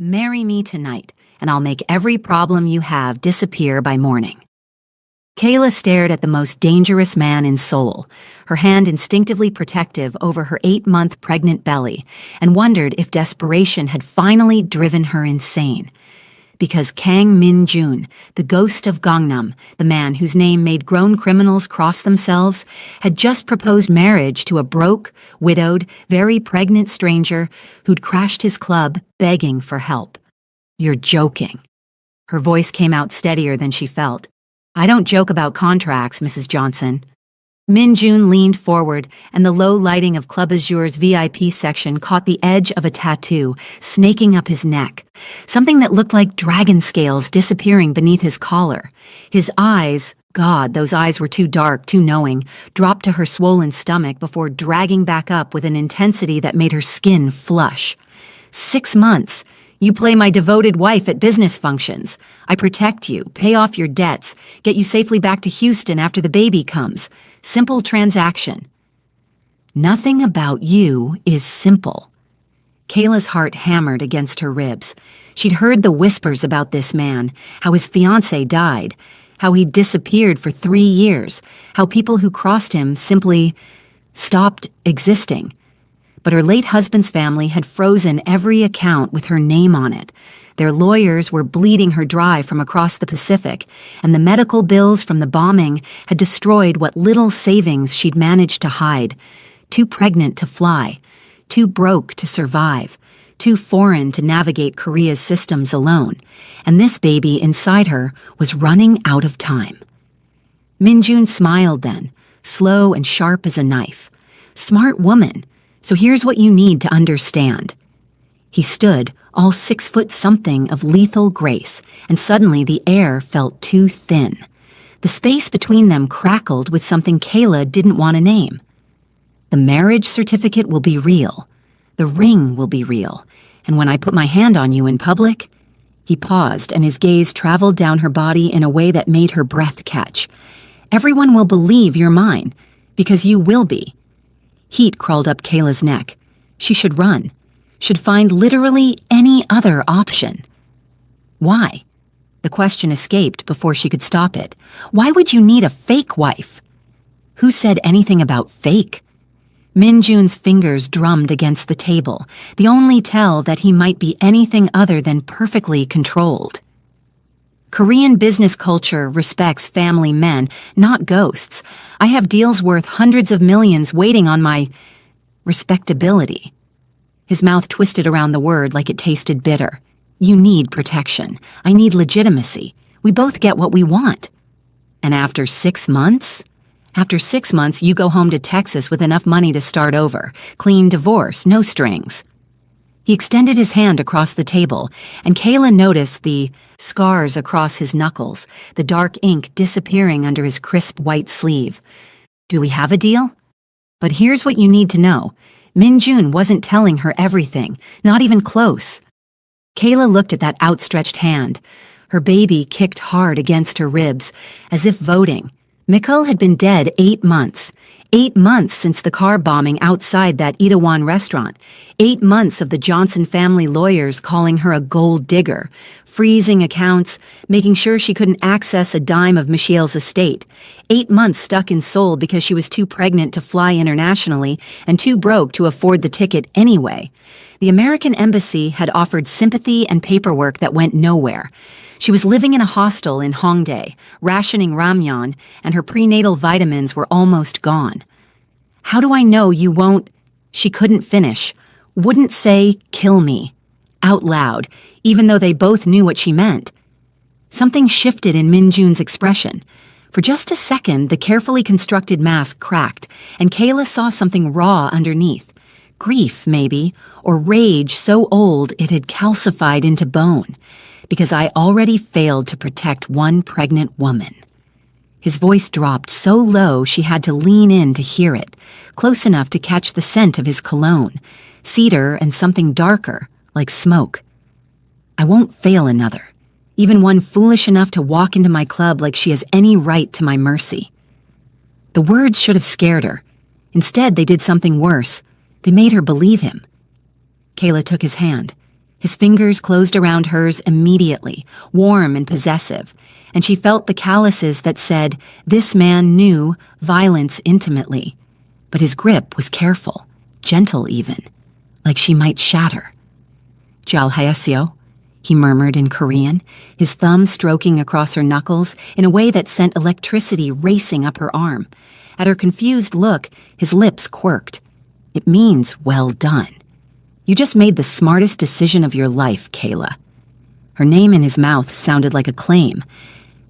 Marry me tonight, and I'll make every problem you have disappear by morning. Kayla stared at the most dangerous man in Seoul, her hand instinctively protective over her 8-month pregnant belly, and wondered if desperation had finally driven her insane. Because Kang Min-jun, the ghost of Gangnam, the man whose name made grown criminals cross themselves, had just proposed marriage to a broke, widowed, very pregnant stranger who'd crashed his club begging for help. "You're joking." Her voice came out steadier than she felt. "I don't joke about contracts, Mrs. Johnson." Min-jun leaned forward, and the low lighting of Club Azure's VIP section caught the edge of a tattoo snaking up his neck, something that looked like dragon scales disappearing beneath his collar. His eyes, God, those eyes were too dark, too knowing, dropped to her swollen stomach before dragging back up with an intensity that made her skin flush. 6 months. You play my devoted wife at business functions. I protect you, pay off your debts, get you safely back to Houston after the baby comes. Simple transaction. Nothing about you is simple. Kayla's heart hammered against her ribs. She'd heard the whispers about this man, how his fiancée died, how he'd disappeared for 3 years, how people who crossed him simply stopped existing. But her late husband's family had frozen every account with her name on it. Their lawyers were bleeding her dry from across the Pacific, and the medical bills from the bombing had destroyed what little savings she'd managed to hide. Too pregnant to fly, too broke to survive, too foreign to navigate Korea's systems alone, and this baby inside her was running out of time. Min-jun smiled then, slow and sharp as a knife. "Smart woman. So here's what you need to understand." He stood, all 6 foot something of lethal grace, and suddenly the air felt too thin. The space between them crackled with something Kayla didn't want to name. "The marriage certificate will be real. The ring will be real. And when I put my hand on you in public..." He paused, and his gaze traveled down her body in a way that made her breath catch. "Everyone will believe you're mine, because you will be." Heat crawled up Kayla's neck. She should run. Should find literally any other option. Why? The question escaped before she could stop it. Why would you need a fake wife? Who said anything about fake? Min-jun's fingers drummed against the table, the only tell that he might be anything other than perfectly controlled. Korean business culture respects family men, not ghosts. I have deals worth hundreds of millions waiting on my respectability. His mouth twisted around the word like it tasted bitter. You need protection. I need legitimacy. We both get what we want. And after 6 months? After 6 months, you go home to Texas with enough money to start over. Clean divorce, no strings. He extended his hand across the table, and Kayla noticed the scars across his knuckles, the dark ink disappearing under his crisp white sleeve. Do we have a deal? But here's what you need to know. Min-jun wasn't telling her everything, not even close. Kayla looked at that outstretched hand. Her baby kicked hard against her ribs, as if voting. Mikkel had been dead 8 months. 8 months since the car bombing outside that Itaewon restaurant. 8 months of the Johnson family lawyers calling her a gold digger, freezing accounts, making sure she couldn't access a dime of Michelle's estate. 8 months stuck in Seoul because she was too pregnant to fly internationally and too broke to afford the ticket anyway. The American embassy had offered sympathy and paperwork that went nowhere. She was living in a hostel in Hongdae, rationing ramyeon, and her prenatal vitamins were almost gone. How do I know you won't? She couldn't finish. Wouldn't say, "Kill me," out loud, even though they both knew what she meant. Something shifted in Min-jun's expression. For just a second, the carefully constructed mask cracked, and Kayla saw something raw underneath. Grief, maybe, or rage so old it had calcified into bone. Because I already failed to protect one pregnant woman. His voice dropped so low she had to lean in to hear it, close enough to catch the scent of his cologne, cedar and something darker, like smoke. I won't fail another, even one foolish enough to walk into my club like she has any right to my mercy. The words should have scared her. Instead, they did something worse. They made her believe him. Kayla took his hand. His fingers closed around hers immediately, warm and possessive, and she felt the calluses that said, this man knew violence intimately. But his grip was careful, gentle even, like she might shatter. "Jalhaesio," he murmured in Korean, his thumb stroking across her knuckles in a way that sent electricity racing up her arm. At her confused look, his lips quirked. "It means well done. You just made the smartest decision of your life, Kayla." Her name in his mouth sounded like a claim.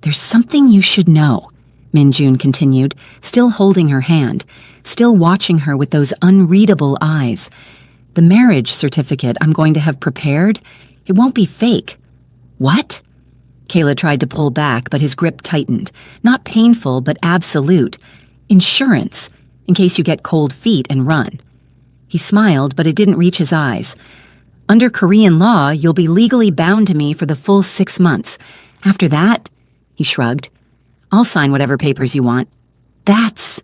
"There's something you should know," Min-jun continued, still holding her hand, still watching her with those unreadable eyes. "The marriage certificate I'm going to have prepared, it won't be fake." "What?" Kayla tried to pull back, but his grip tightened. Not painful, but absolute. "Insurance, in case you get cold feet and run." He smiled, but it didn't reach his eyes. "Under Korean law, you'll be legally bound to me for the full 6 months. After that," he shrugged, "I'll sign whatever papers you want." That's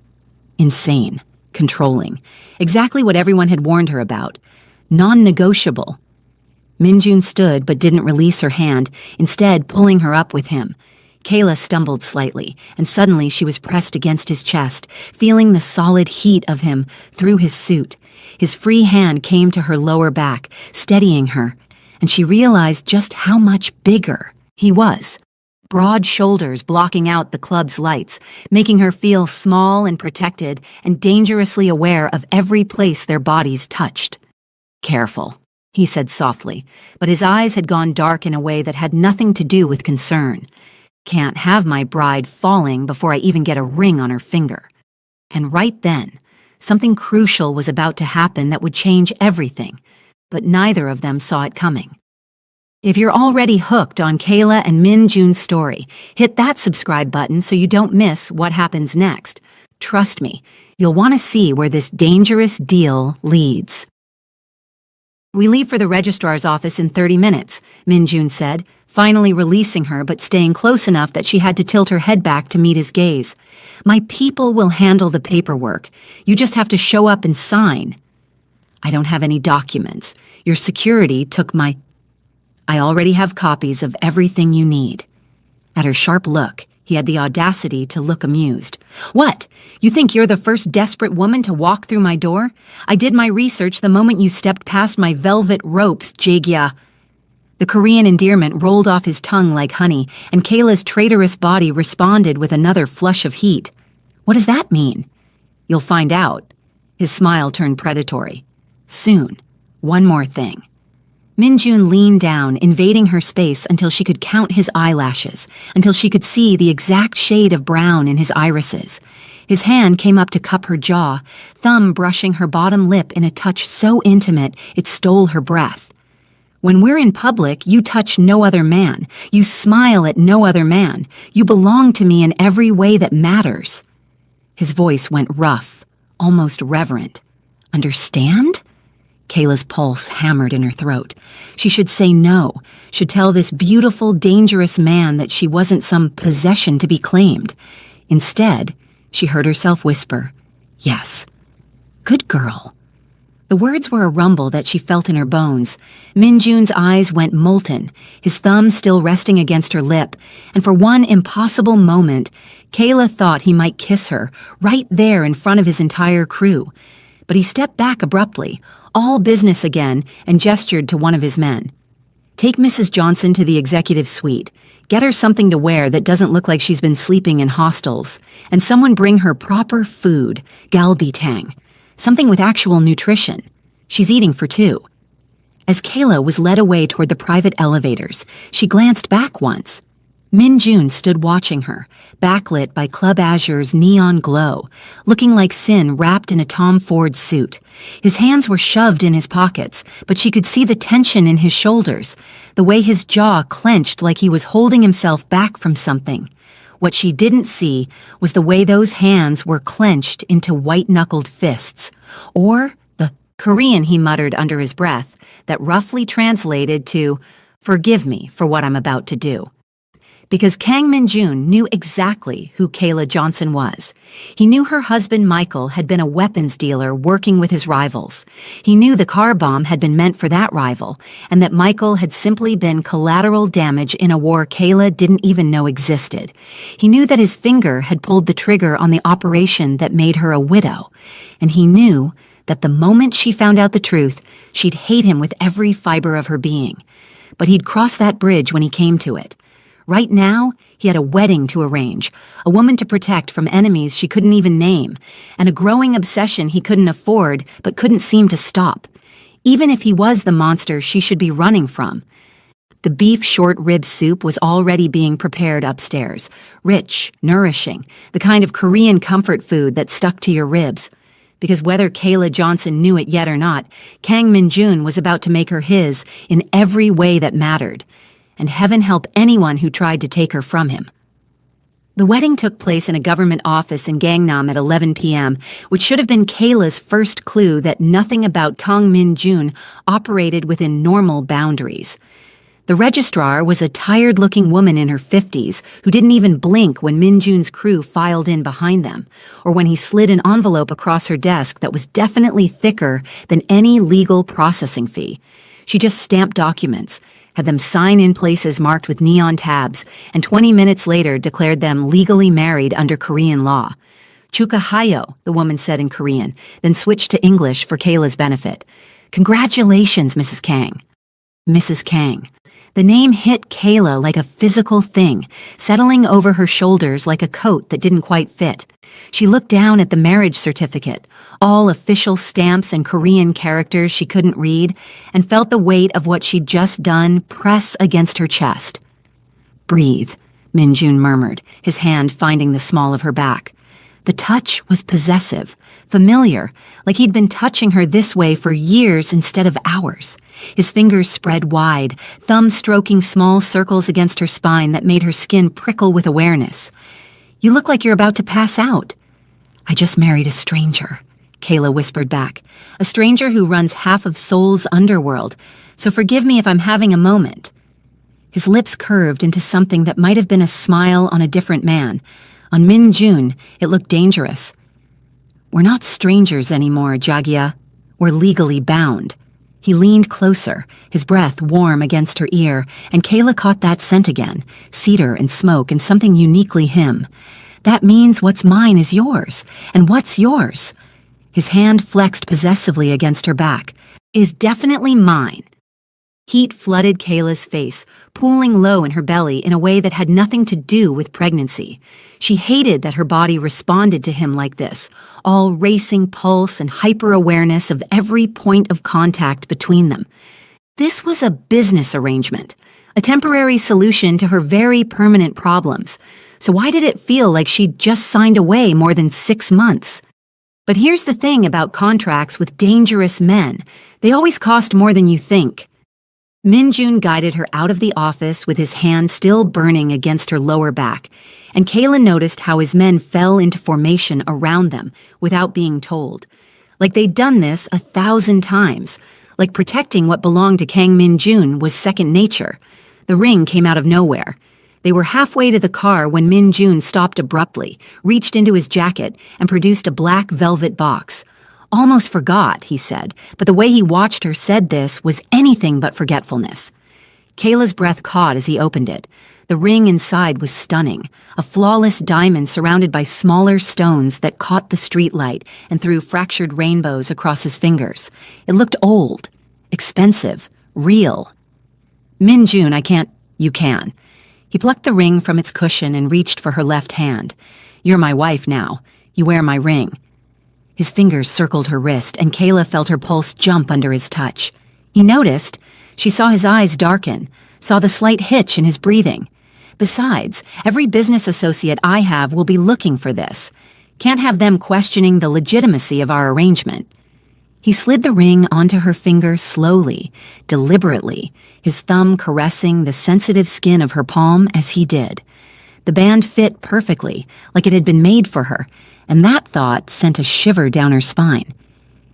insane, controlling, exactly what everyone had warned her about. Non-negotiable. Min-jun stood but didn't release her hand, instead pulling her up with him. Kayla stumbled slightly, and suddenly she was pressed against his chest, feeling the solid heat of him through his suit. His free hand came to her lower back, steadying her, and she realized just how much bigger he was. Broad shoulders blocking out the club's lights, making her feel small and protected and dangerously aware of every place their bodies touched. "Careful," he said softly, but his eyes had gone dark in a way that had nothing to do with concern. "Can't have my bride falling before I even get a ring on her finger." And right then, something crucial was about to happen that would change everything, but neither of them saw it coming. If you're already hooked on Kayla and Min-jun's story, hit that subscribe button so you don't miss what happens next. Trust me, you'll want to see where this dangerous deal leads. "We leave for the registrar's office in 30 minutes, Min-jun said, finally releasing her but staying close enough that she had to tilt her head back to meet his gaze. "My people will handle the paperwork. You just have to show up and sign." "I don't have any documents. Your security took my—" "I already have copies of everything you need." At her sharp look, he had the audacity to look amused. "What? You think you're the first desperate woman to walk through my door? I did my research the moment you stepped past my velvet ropes, Jaegya." The Korean endearment rolled off his tongue like honey, and Kayla's traitorous body responded with another flush of heat. "What does that mean?" "You'll find out." His smile turned predatory. "Soon. One more thing." Min-jun leaned down, invading her space until she could count his eyelashes, until she could see the exact shade of brown in his irises. His hand came up to cup her jaw, thumb brushing her bottom lip in a touch so intimate it stole her breath. "When we're in public, you touch no other man. You smile at no other man. You belong to me in every way that matters." His voice went rough, almost reverent. "Understand?" Kayla's pulse hammered in her throat. She should say no, should tell this beautiful, dangerous man that she wasn't some possession to be claimed. Instead, she heard herself whisper, "Yes." Good girl. The words were a rumble that she felt in her bones. Min-jun's eyes went molten, his thumb still resting against her lip, and for one impossible moment, Kayla thought he might kiss her, right there in front of his entire crew. But he stepped back abruptly, all business again, and gestured to one of his men. "Take Mrs. Johnson to the executive suite. Get her something to wear that doesn't look like she's been sleeping in hostels. And someone bring her proper food, galbitang. Something with actual nutrition. She's eating for 2. As Kayla was led away toward the private elevators, she glanced back once. Min-jun stood watching her, backlit by Club Azure's neon glow, looking like Sin wrapped in a Tom Ford suit. His hands were shoved in his pockets, but she could see the tension in his shoulders, the way his jaw clenched like he was holding himself back from something. What she didn't see was the way those hands were clenched into white-knuckled fists, or the Korean he muttered under his breath that roughly translated to, "Forgive me for what I'm about to do." Because Kang Min-jun knew exactly who Kayla Johnson was. He knew her husband Michael had been a weapons dealer working with his rivals. He knew the car bomb had been meant for that rival, and that Michael had simply been collateral damage in a war Kayla didn't even know existed. He knew that his finger had pulled the trigger on the operation that made her a widow, and he knew that the moment she found out the truth, she'd hate him with every fiber of her being. But he'd cross that bridge when he came to it. Right now, he had a wedding to arrange, a woman to protect from enemies she couldn't even name, and a growing obsession he couldn't afford but couldn't seem to stop, even if he was the monster she should be running from. The beef short rib soup was already being prepared upstairs, rich, nourishing, the kind of Korean comfort food that stuck to your ribs. Because whether Kayla Johnson knew it yet or not, Kang Min-jun was about to make her his in every way that mattered. And heaven help anyone who tried to take her from him. The wedding took place in a government office in Gangnam at 11 p.m., which should have been Kayla's first clue that nothing about Kang Min-jun operated within normal boundaries. The registrar was a tired-looking woman in her 50s who didn't even blink when Min-jun's crew filed in behind them, or when he slid an envelope across her desk that was definitely thicker than any legal processing fee. She just stamped documents, had them sign in places marked with neon tabs, and 20 minutes later declared them legally married under Korean law. "Chukahayo," the woman said in Korean, then switched to English for Kayla's benefit. "Congratulations, Mrs. Kang." Mrs. Kang. The name hit Kayla like a physical thing, settling over her shoulders like a coat that didn't quite fit. She looked down at the marriage certificate, all official stamps and Korean characters she couldn't read, and felt the weight of what she'd just done press against her chest. "Breathe," Min-jun murmured, his hand finding the small of her back. The touch was possessive, familiar, like he'd been touching her this way for years instead of hours. His fingers spread wide, thumb stroking small circles against her spine that made her skin prickle with awareness. "You look like you're about to pass out." "I just married a stranger," Kayla whispered back. "A stranger who runs half of Seoul's underworld, so forgive me if I'm having a moment." His lips curved into something that might have been a smile on a different man. On Min-jun, it looked dangerous. "We're not strangers anymore, Jagia. We're legally bound." He leaned closer, his breath warm against her ear, and Kayla caught that scent again, cedar and smoke and something uniquely him. "That means what's mine is yours, and what's yours?" His hand flexed possessively against her back. "Is definitely mine." Heat flooded Kayla's face, pooling low in her belly in a way that had nothing to do with pregnancy. She hated that her body responded to him like this, all racing pulse and hyper-awareness of every point of contact between them. This was a business arrangement, a temporary solution to her very permanent problems. So why did it feel like she'd just signed away more than 6 months? But here's the thing about contracts with dangerous men. They always cost more than you think. Min-jun guided her out of the office with his hand still burning against her lower back, and Kayla noticed how his men fell into formation around them without being told. Like they'd done this 1,000 times, like protecting what belonged to Kang Min-jun was second nature. The ring came out of nowhere. They were halfway to the car when Min-jun stopped abruptly, reached into his jacket, and produced a black velvet box. "Almost forgot," he said, but the way he watched her said this was anything but forgetfulness. Kayla's breath caught as he opened it. The ring inside was stunning, a flawless diamond surrounded by smaller stones that caught the streetlight and threw fractured rainbows across his fingers. It looked old, expensive, real. "Min-jun, I can't—" "You can." He plucked the ring from its cushion and reached for her left hand. "You're my wife now. You wear my ring." His fingers circled her wrist, and Kayla felt her pulse jump under his touch. He noticed. She saw his eyes darken, saw the slight hitch in his breathing. "Besides, every business associate I have will be looking for this. Can't have them questioning the legitimacy of our arrangement." He slid the ring onto her finger slowly, deliberately, his thumb caressing the sensitive skin of her palm as he did. The band fit perfectly, like it had been made for her, and that thought sent a shiver down her spine.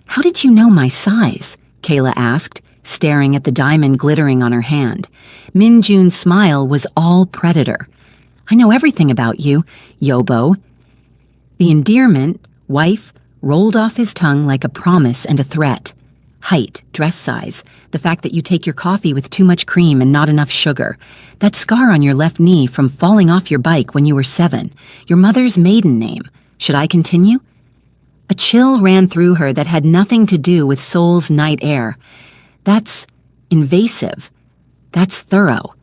"How did you know my size?" Kayla asked, staring at the diamond glittering on her hand. Min-jun's smile was all predator. I know everything about you, Yobo. The endearment, wife, rolled off his tongue like a promise and a threat. Height, dress size, the fact that you take your coffee with too much cream and not enough sugar, that scar on your left knee from falling off your bike when you were 7, your mother's maiden name. Should I continue? A chill ran through her that had nothing to do with Soul's night air. That's invasive. That's thorough.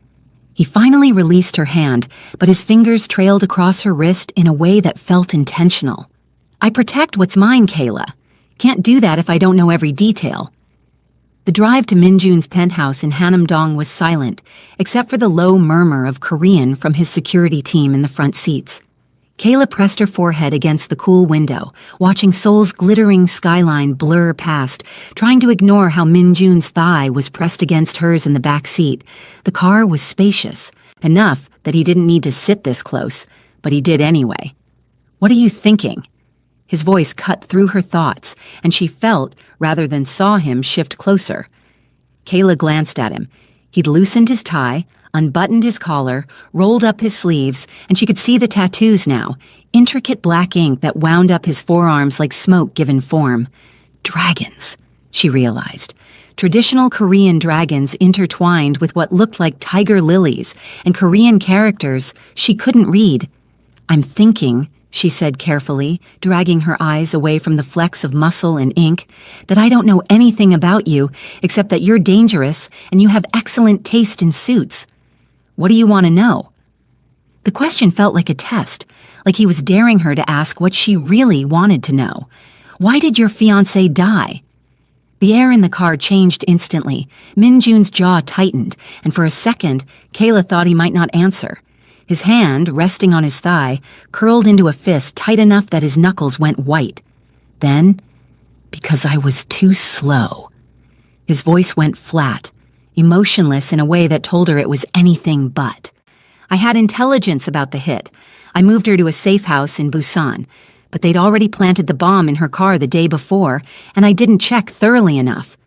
He finally released her hand, but his fingers trailed across her wrist in a way that felt intentional. I protect what's mine, Kayla. Can't do that if I don't know every detail. The drive to Minjun's penthouse in Hanam-dong was silent, except for the low murmur of Korean from his security team in the front seats. Kayla pressed her forehead against the cool window, watching Seoul's glittering skyline blur past, trying to ignore how Minjun's thigh was pressed against hers in the back seat. The car was spacious, enough that he didn't need to sit this close, but he did anyway. What are you thinking? His voice cut through her thoughts, and she felt, rather than saw him, shift closer. Kayla glanced at him. He'd loosened his tie, unbuttoned his collar, rolled up his sleeves, and she could see the tattoos now, intricate black ink that wound up his forearms like smoke given form. Dragons, she realized. Traditional Korean dragons intertwined with what looked like tiger lilies, and Korean characters she couldn't read. I'm thinking, she said carefully, dragging her eyes away from the flecks of muscle and ink, that I don't know anything about you except that you're dangerous and you have excellent taste in suits. What do you want to know? The question felt like a test, like he was daring her to ask what she really wanted to know. Why did your fiancé die? The air in the car changed instantly. Minjun's jaw tightened, and for a second, Kayla thought he might not answer. His hand, resting on his thigh, curled into a fist tight enough that his knuckles went white. Then, because I was too slow. His voice went flat, emotionless in a way that told her it was anything but. I had intelligence about the hit. I moved her to a safe house in Busan, but they'd already planted the bomb in her car the day before, and I didn't check thoroughly enough.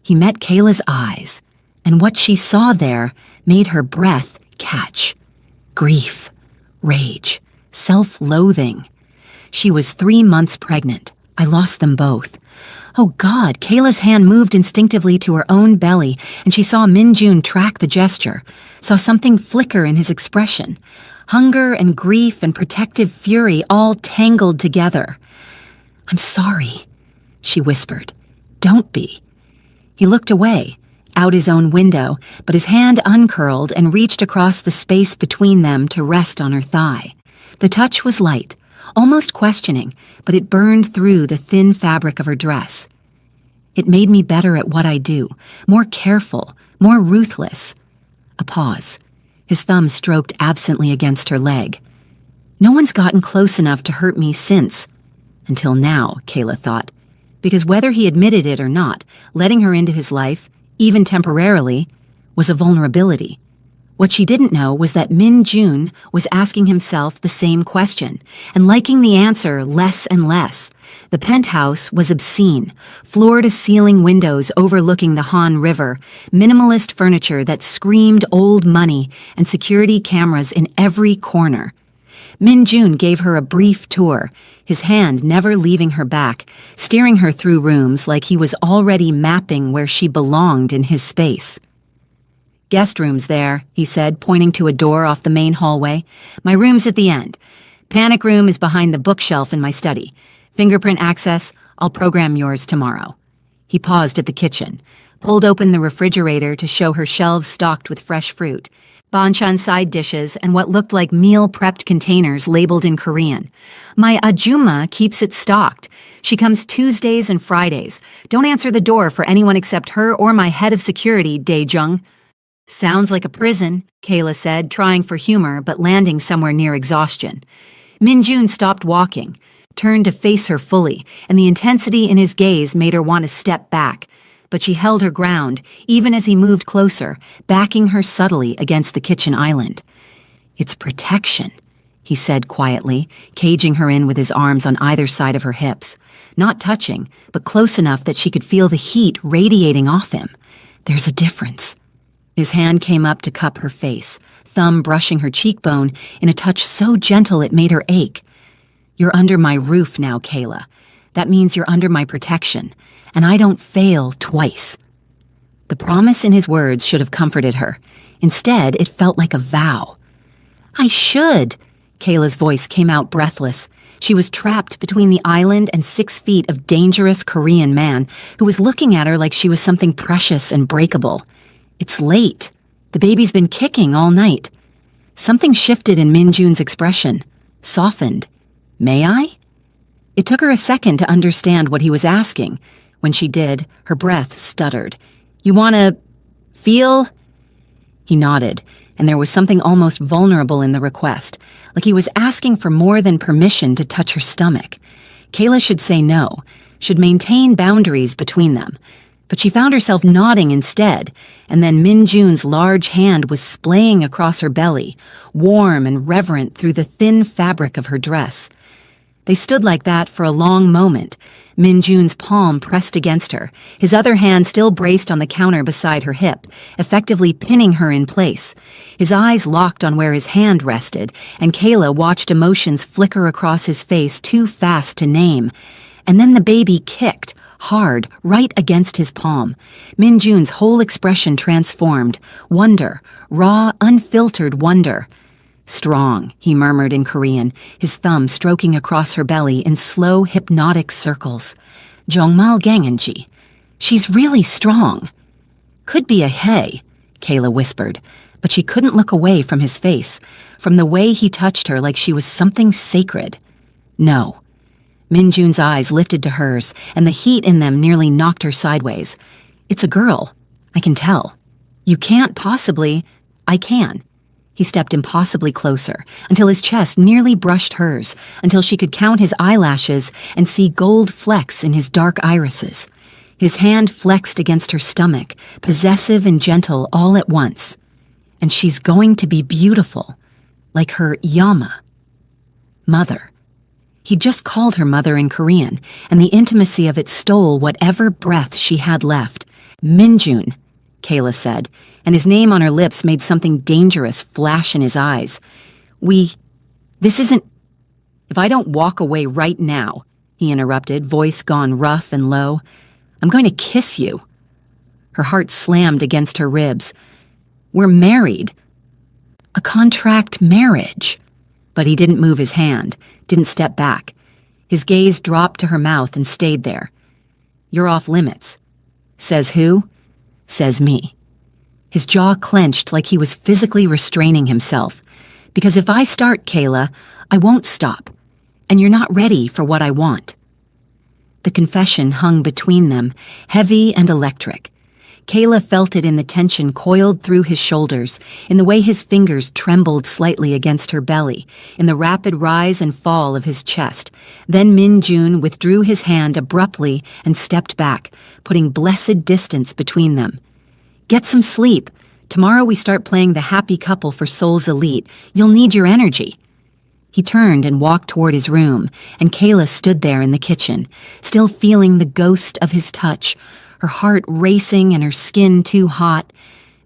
He met Kayla's eyes, and what she saw there made her breath catch. Grief, rage, self-loathing. She was 3 months pregnant. I lost them both. Oh God, Kayla's hand moved instinctively to her own belly, and she saw Minjun track the gesture, saw something flicker in his expression. Hunger and grief and protective fury all tangled together. I'm sorry, she whispered. Don't be. He looked away, out his own window, but his hand uncurled and reached across the space between them to rest on her thigh. The touch was light, almost questioning, but it burned through the thin fabric of her dress. It made me better at what I do, more careful, more ruthless. A pause. His thumb stroked absently against her leg. No one's gotten close enough to hurt me since. Until now, Kayla thought. Because whether he admitted it or not, letting her into his life, even temporarily, was a vulnerability. What she didn't know was that Minjun was asking himself the same question, and liking the answer less and less. The penthouse was obscene, floor-to-ceiling windows overlooking the Han River, minimalist furniture that screamed old money, and security cameras in every corner. Minjun gave her a brief tour, his hand never leaving her back, steering her through rooms like he was already mapping where she belonged in his space. Guest room's there, he said, pointing to a door off the main hallway. My room's at the end. Panic room is behind the bookshelf in my study. Fingerprint access, I'll program yours tomorrow. He paused at the kitchen, pulled open the refrigerator to show her shelves stocked with fresh fruit, banchan side dishes, and what looked like meal-prepped containers labeled in Korean. My ajumma keeps it stocked. She comes Tuesdays and Fridays. Don't answer the door for anyone except her or my head of security, Dae-jung. Sounds like a prison, Kayla said, trying for humor but landing somewhere near exhaustion. Minjun stopped walking, turned to face her fully, and the intensity in his gaze made her want to step back. But she held her ground, even as he moved closer, backing her subtly against the kitchen island. It's protection, he said quietly, caging her in with his arms on either side of her hips. Not touching, but close enough that she could feel the heat radiating off him. There's a difference. His hand came up to cup her face, thumb brushing her cheekbone in a touch so gentle it made her ache. "You're under my roof now, Kayla. That means you're under my protection, and I don't fail twice." The promise in his words should have comforted her. Instead, it felt like a vow. "I should." Kayla's voice came out breathless. She was trapped between the island and 6 feet of dangerous Korean man who was looking at her like she was something precious and breakable. "It's late. The baby's been kicking all night." Something shifted in Min-jun's expression, softened. "May I?" It took her a second to understand what he was asking. When she did, her breath stuttered. "You want to feel?" He nodded, and there was something almost vulnerable in the request, like he was asking for more than permission to touch her stomach. Kayla should say no, should maintain boundaries between them. But she found herself nodding instead, and then Min-jun's large hand was splaying across her belly, warm and reverent through the thin fabric of her dress. They stood like that for a long moment, Min-jun's palm pressed against her, his other hand still braced on the counter beside her hip, effectively pinning her in place. His eyes locked on where his hand rested, and Kayla watched emotions flicker across his face too fast to name. And then the baby kicked, hard, right against his palm. Min-jun's whole expression transformed. Wonder, raw, unfiltered wonder. "Strong," he murmured in Korean, his thumb stroking across her belly in slow, hypnotic circles. "정말 강한지. She's really strong." "Could be a hay," Kayla whispered, but she couldn't look away from his face, from the way he touched her like she was something sacred. "No." Min-jun's eyes lifted to hers, and the heat in them nearly knocked her sideways. "It's a girl. I can tell." "You can't possibly." "I can." He stepped impossibly closer, until his chest nearly brushed hers, until she could count his eyelashes and see gold flecks in his dark irises. His hand flexed against her stomach, possessive and gentle all at once. "And she's going to be beautiful, like her Yama." Mother. He'd just called her mother in Korean, and the intimacy of it stole whatever breath she had left. "Min-jun," Kayla said, and his name on her lips made something dangerous flash in his eyes. This isn't... "If I don't walk away right now," he interrupted, voice gone rough and low, "I'm going to kiss you." Her heart slammed against her ribs. "We're married." "A contract marriage." But he didn't move his hand, didn't step back. His gaze dropped to her mouth and stayed there. "You're off limits." "Says who?" "Says me." His jaw clenched like he was physically restraining himself. "Because if I start, Kayla, I won't stop. And you're not ready for what I want." The confession hung between them, heavy and electric. Kayla felt it in the tension coiled through his shoulders, in the way his fingers trembled slightly against her belly, in the rapid rise and fall of his chest. Then Min-jun withdrew his hand abruptly and stepped back, putting blessed distance between them. "Get some sleep. Tomorrow we start playing the happy couple for Seoul's Elite. You'll need your energy." He turned and walked toward his room, and Kayla stood there in the kitchen, still feeling the ghost of his touch, her heart racing and her skin too hot.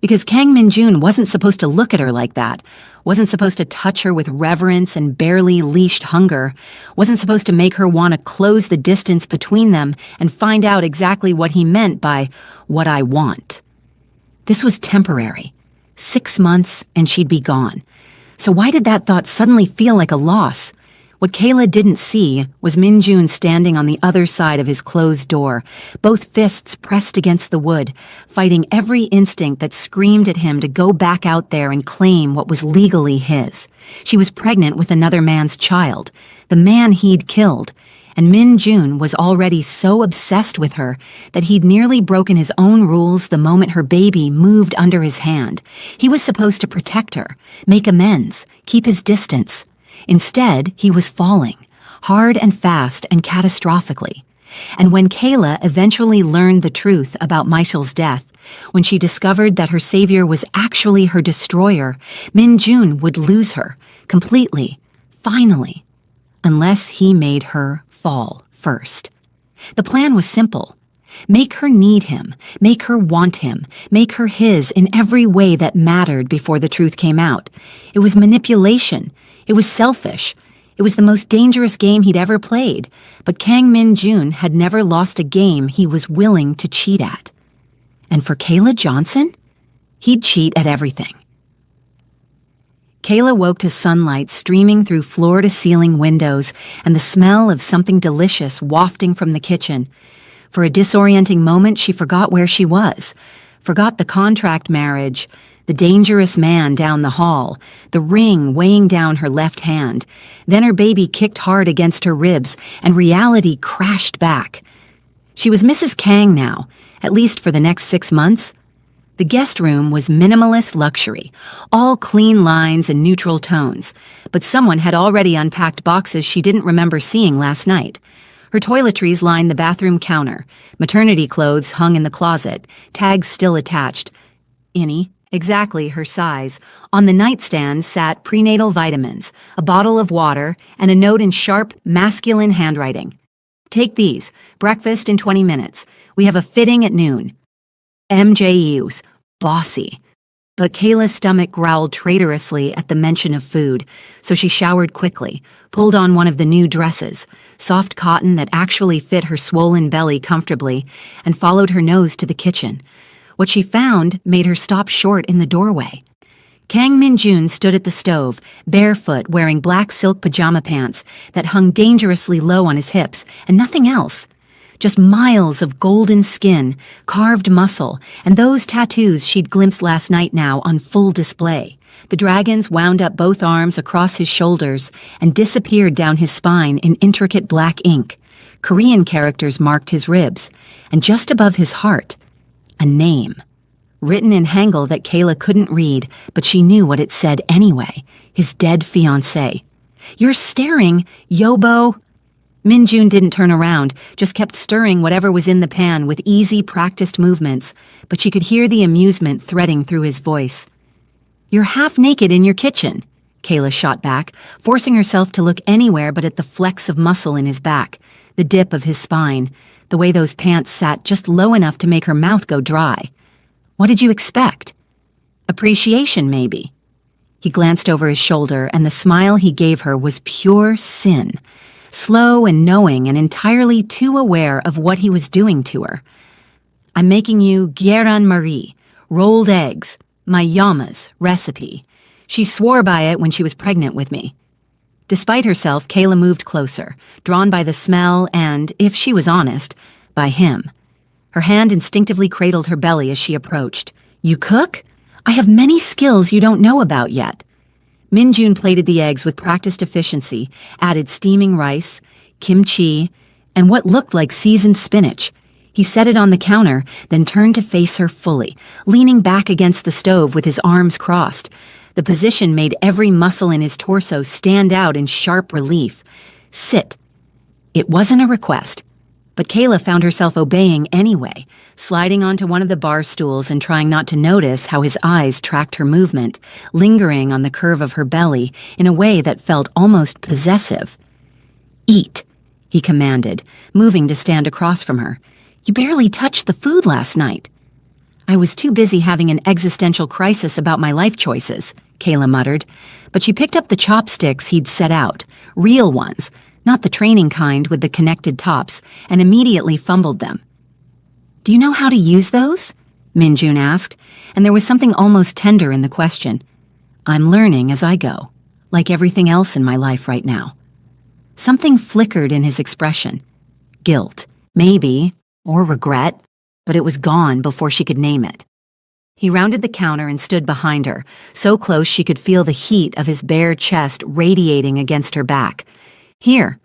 Because Kang Min-jun wasn't supposed to look at her like that, wasn't supposed to touch her with reverence and barely leashed hunger, wasn't supposed to make her want to close the distance between them and find out exactly what he meant by "what I want." This was temporary. 6 months and she'd be gone. So why did that thought suddenly feel like a loss? What Kayla didn't see was Min-jun standing on the other side of his closed door, both fists pressed against the wood, fighting every instinct that screamed at him to go back out there and claim what was legally his. She was pregnant with another man's child, the man he'd killed, and Min-jun was already so obsessed with her that he'd nearly broken his own rules the moment her baby moved under his hand. He was supposed to protect her, make amends, keep his distance. Instead, he was falling, hard and fast and catastrophically. And when Kayla eventually learned the truth about Michel's death, when she discovered that her savior was actually her destroyer, Min-jun would lose her, completely, finally, unless he made her fall first. The plan was simple. Make her need him, make her want him, make her his in every way that mattered before the truth came out. It was manipulation. It was selfish. It was the most dangerous game he'd ever played, but Kang Min-jun had never lost a game he was willing to cheat at. And for Kayla Johnson, he'd cheat at everything. Kayla woke to sunlight streaming through floor-to-ceiling windows and the smell of something delicious wafting from the kitchen. For a disorienting moment, she forgot where she was, forgot the contract marriage, the dangerous man down the hall, the ring weighing down her left hand. Then her baby kicked hard against her ribs, and reality crashed back. She was Mrs. Kang now, at least for the next 6 months. The guest room was minimalist luxury, all clean lines and neutral tones, but someone had already unpacked boxes she didn't remember seeing last night. Her toiletries lined the bathroom counter, maternity clothes hung in the closet, tags still attached. Innie, exactly her size. On the nightstand sat prenatal vitamins, a bottle of water, and a note in sharp, masculine handwriting. Take these. Breakfast in 20 minutes. We have a fitting at noon. MJU's. Bossy. But Kayla's stomach growled traitorously at the mention of food, so she showered quickly, pulled on one of the new dresses, soft cotton that actually fit her swollen belly comfortably, and followed her nose to the kitchen. What she found made her stop short in the doorway. Kang Min-jun stood at the stove, barefoot, wearing black silk pajama pants that hung dangerously low on his hips, and nothing else. Just miles of golden skin, carved muscle, and those tattoos she'd glimpsed last night now on full display. The dragons wound up both arms across his shoulders and disappeared down his spine in intricate black ink. Korean characters marked his ribs, and just above his heart, a name. Written in Hangul that Kayla couldn't read, but she knew what it said anyway. His dead fiancé. You're staring, Yobo. Min-jun didn't turn around, just kept stirring whatever was in the pan with easy, practiced movements, but she could hear the amusement threading through his voice. You're half naked in your kitchen, Kayla shot back, forcing herself to look anywhere but at the flex of muscle in his back, the dip of his spine, the way those pants sat just low enough to make her mouth go dry. What did you expect? Appreciation, maybe. He glanced over his shoulder, and the smile he gave her was pure sin. Slow and knowing and entirely too aware of what he was doing to her. I'm making you Guérin Marie, rolled eggs, my Yama's recipe. She swore by it when she was pregnant with me. Despite herself, Kayla moved closer, drawn by the smell and, if she was honest, by him. Her hand instinctively cradled her belly as she approached. You cook? I have many skills you don't know about yet. Min-jun plated the eggs with practiced efficiency, added steaming rice, kimchi, and what looked like seasoned spinach. He set it on the counter, then turned to face her fully, leaning back against the stove with his arms crossed. The position made every muscle in his torso stand out in sharp relief. Sit. It wasn't a request, but Kayla found herself obeying anyway, sliding onto one of the bar stools and trying not to notice how his eyes tracked her movement, lingering on the curve of her belly in a way that felt almost possessive. Eat, he commanded, moving to stand across from her. You barely touched the food last night. I was too busy having an existential crisis about my life choices, Kayla muttered, but she picked up the chopsticks he'd set out, real ones, not the training kind with the connected tops, and immediately fumbled them. Do you know how to use those? Min-jun asked, and there was something almost tender in the question. I'm learning as I go, like everything else in my life right now. Something flickered in his expression. Guilt, maybe, or regret, but it was gone before she could name it. He rounded the counter and stood behind her, so close she could feel the heat of his bare chest radiating against her back. Here.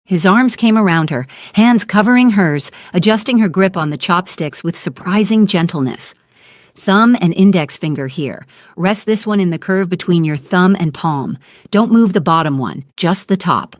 His arms came around her, hands covering hers, adjusting her grip on the chopsticks with surprising gentleness. Thumb and index finger here. Rest this one in the curve between your thumb and palm. Don't move the bottom one, just the top.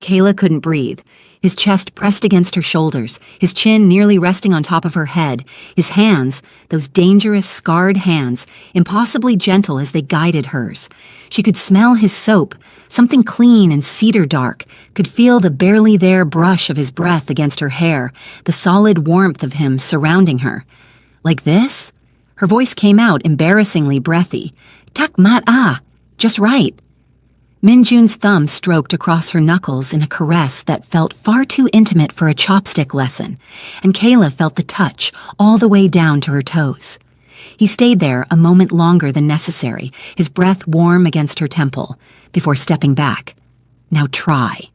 Kayla couldn't breathe. his chest pressed against her shoulders, his chin nearly resting on top of her head, his hands, those dangerous, scarred hands, impossibly gentle as they guided hers. She could smell his soap, something clean and cedar dark, could feel the barely there brush of his breath against her hair, the solid warmth of him surrounding her. Like this? Her voice came out embarrassingly breathy. Tak mat ah, just right. Minjun's thumb stroked across her knuckles in a caress that felt far too intimate for a chopstick lesson, and Kayla felt the touch all the way down to her toes. He stayed there a moment longer than necessary, his breath warm against her temple, before stepping back. Now try.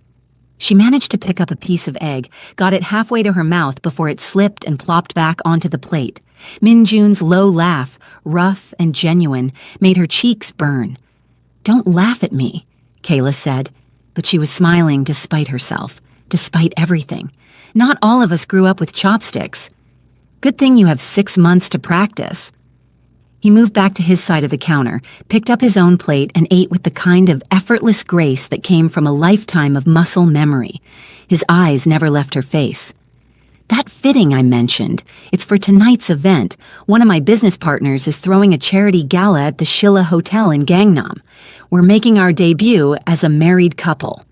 She managed to pick up a piece of egg, got it halfway to her mouth before it slipped and plopped back onto the plate. Minjun's low laugh, rough and genuine, made her cheeks burn. "Don't laugh at me," Kayla said, but she was smiling despite herself, despite everything. Not all of us grew up with chopsticks. Good thing you have 6 months to practice. He moved back to his side of the counter, picked up his own plate, and ate with the kind of effortless grace that came from a lifetime of muscle memory. His eyes never left her face. "That fitting I mentioned, it's for tonight's event. One of my business partners is throwing a charity gala at the Shilla Hotel in Gangnam. We're making our debut as a married couple."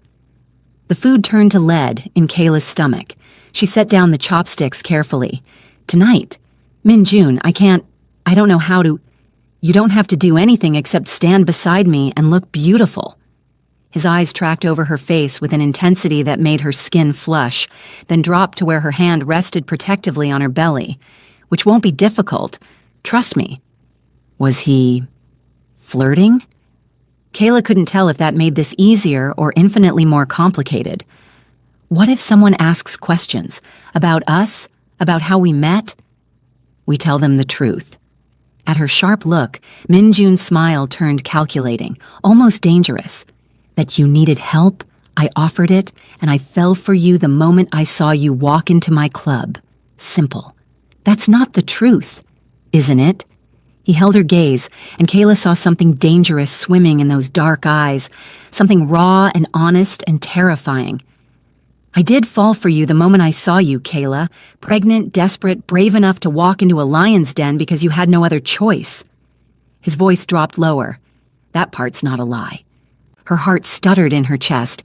The food turned to lead in Kayla's stomach. She set down the chopsticks carefully. "Tonight? Minjun, I don't know how to... You don't have to do anything except stand beside me and look beautiful." His eyes tracked over her face with an intensity that made her skin flush, then dropped to where her hand rested protectively on her belly. "Which won't be difficult. Trust me." Was he... flirting? Kayla couldn't tell if that made this easier or infinitely more complicated. What if someone asks questions about us, about how we met? We tell them the truth. At her sharp look, Minjun's smile turned calculating, almost dangerous. "That you needed help, I offered it, and I fell for you the moment I saw you walk into my club. Simple. That's not the truth, isn't it?" He held her gaze, and Kayla saw something dangerous swimming in those dark eyes, something raw and honest and terrifying. "I did fall for you the moment I saw you, Kayla, pregnant, desperate, brave enough to walk into a lion's den because you had no other choice." His voice dropped lower. That part's not a lie. Her heart stuttered in her chest.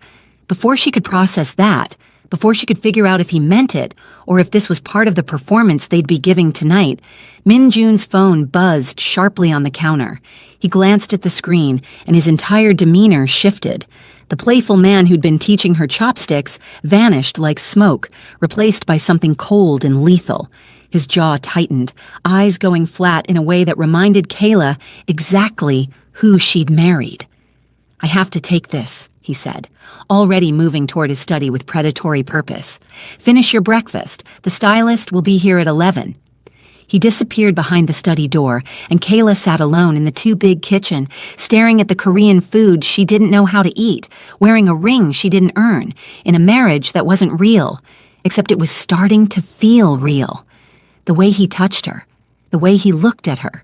Before she could process that, before she could figure out if he meant it, or if this was part of the performance they'd be giving tonight, Minjun's phone buzzed sharply on the counter. He glanced at the screen, and his entire demeanor shifted. The playful man who'd been teaching her chopsticks vanished like smoke, replaced by something cold and lethal. His jaw tightened, eyes going flat in a way that reminded Kayla exactly who she'd married. "I have to take this," he said, already moving toward his study with predatory purpose. "Finish your breakfast. The stylist will be here at 11. He disappeared behind the study door, and Kayla sat alone in the too big kitchen, staring at the Korean food she didn't know how to eat, wearing a ring she didn't earn, in a marriage that wasn't real, except it was starting to feel real. The way he touched her, the way he looked at her,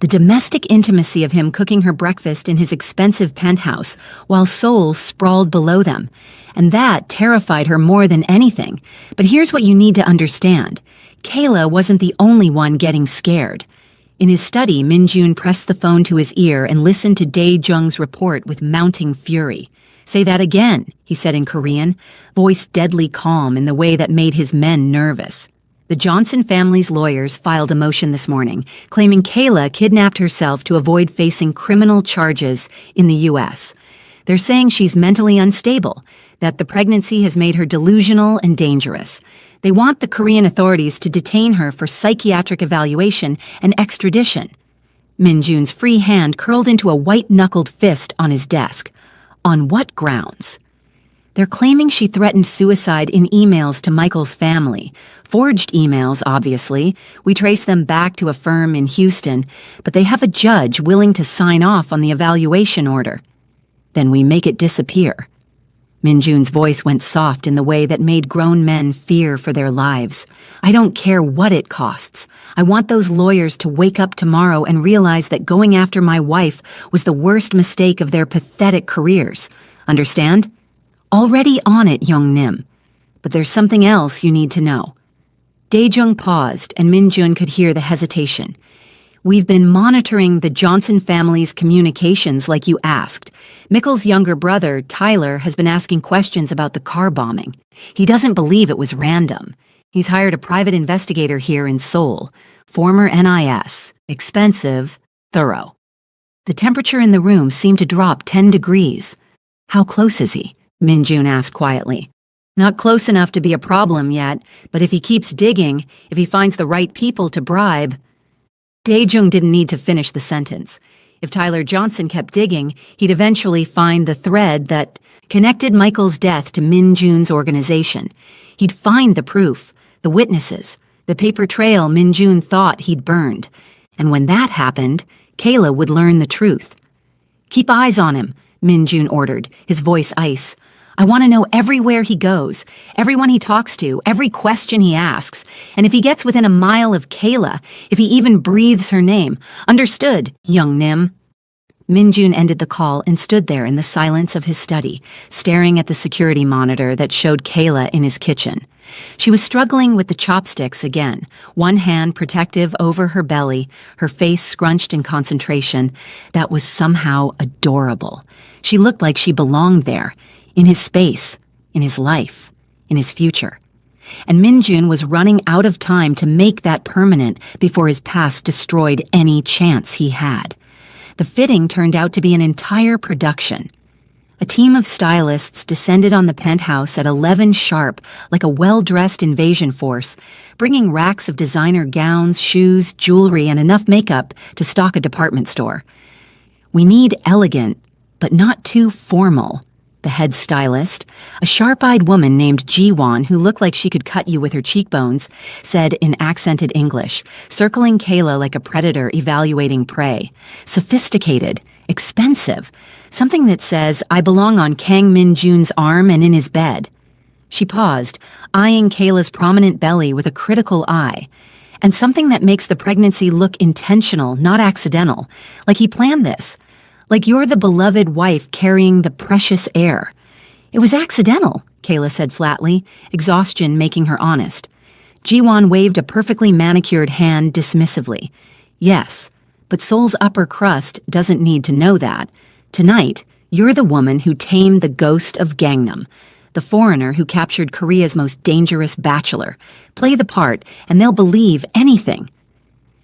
the domestic intimacy of him cooking her breakfast in his expensive penthouse while Seoul sprawled below them. And that terrified her more than anything. But here's what you need to understand. Kayla wasn't the only one getting scared. In his study, Minjun pressed the phone to his ear and listened to Dae-jung's report with mounting fury. "Say that again," he said in Korean, voice deadly calm in the way that made his men nervous. The Johnson family's lawyers filed a motion this morning, claiming Kayla kidnapped herself to avoid facing criminal charges in the U.S. They're saying she's mentally unstable, that the pregnancy has made her delusional and dangerous. They want the Korean authorities to detain her for psychiatric evaluation and extradition. Minjun's free hand curled into a white-knuckled fist on his desk. On what grounds? They're claiming she threatened suicide in emails to Michael's family. Forged emails, obviously. We trace them back to a firm in Houston, but they have a judge willing to sign off on the evaluation order. Then we make it disappear. Minjun's voice went soft in the way that made grown men fear for their lives. "I don't care what it costs. I want those lawyers to wake up tomorrow and realize that going after my wife was the worst mistake of their pathetic careers. Understand? Already on it, Young Nim. But there's something else you need to know. Daejung paused, and Minjun could hear the hesitation. We've been monitoring the Johnson family's communications like you asked. Mikkel's younger brother, Tyler, has been asking questions about the car bombing. He doesn't believe it was random. He's hired a private investigator here in Seoul. Former NIS. Expensive. Thorough. The temperature in the room seemed to drop 10 degrees. How close is he? Minjun asked quietly. Not close enough to be a problem yet, but if he keeps digging, if he finds the right people to bribe... Daejung didn't need to finish the sentence. If Tyler Johnson kept digging, he'd eventually find the thread that connected Michael's death to Minjun's organization. He'd find the proof, the witnesses, the paper trail Minjun thought he'd burned. And when that happened, Kayla would learn the truth. Keep eyes on him, Minjun ordered, his voice ice. I want to know everywhere he goes, everyone he talks to, every question he asks, and if he gets within a mile of Kayla, if he even breathes her name. Understood, young Nim. Minjun ended the call and stood there in the silence of his study, staring at the security monitor that showed Kayla in his kitchen. She was struggling with the chopsticks again, one hand protective over her belly, her face scrunched in concentration. That was somehow adorable. She looked like she belonged there, in his space, in his life, in his future. And Minjun was running out of time to make that permanent before his past destroyed any chance he had. The fitting turned out to be an entire production. A team of stylists descended on the penthouse at 11 sharp, like a well-dressed invasion force, bringing racks of designer gowns, shoes, jewelry, and enough makeup to stock a department store. We need elegant, but not too formal. The head stylist, a sharp-eyed woman named Ji-won who looked like she could cut you with her cheekbones, said in accented English, circling Kayla like a predator evaluating prey. Sophisticated, expensive, something that says, I belong on Kang Min-jun's arm and in his bed. She paused, eyeing Kayla's prominent belly with a critical eye, and something that makes the pregnancy look intentional, not accidental, like he planned this. Like you're the beloved wife carrying the precious heir. It was accidental, Kayla said flatly, exhaustion making her honest. Ji-won waved a perfectly manicured hand dismissively. Yes, but Seoul's upper crust doesn't need to know that. Tonight, you're the woman who tamed the ghost of Gangnam, the foreigner who captured Korea's most dangerous bachelor. Play the part, and they'll believe anything.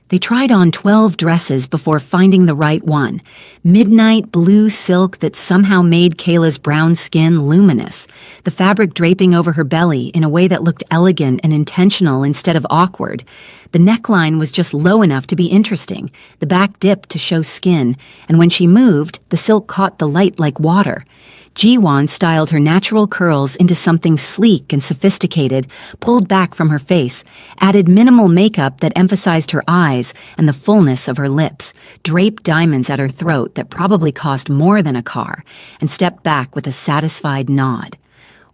They tried on 12 dresses before finding the right one. Midnight blue silk that somehow made Kayla's brown skin luminous, the fabric draping over her belly in a way that looked elegant and intentional instead of awkward. The neckline was just low enough to be interesting, the back dipped to show skin, and when she moved, the silk caught the light like water. Ji-won styled her natural curls into something sleek and sophisticated, pulled back from her face, added minimal makeup that emphasized her eyes and the fullness of her lips, draped diamonds at her throat that probably cost more than a car, and stepped back with a satisfied nod.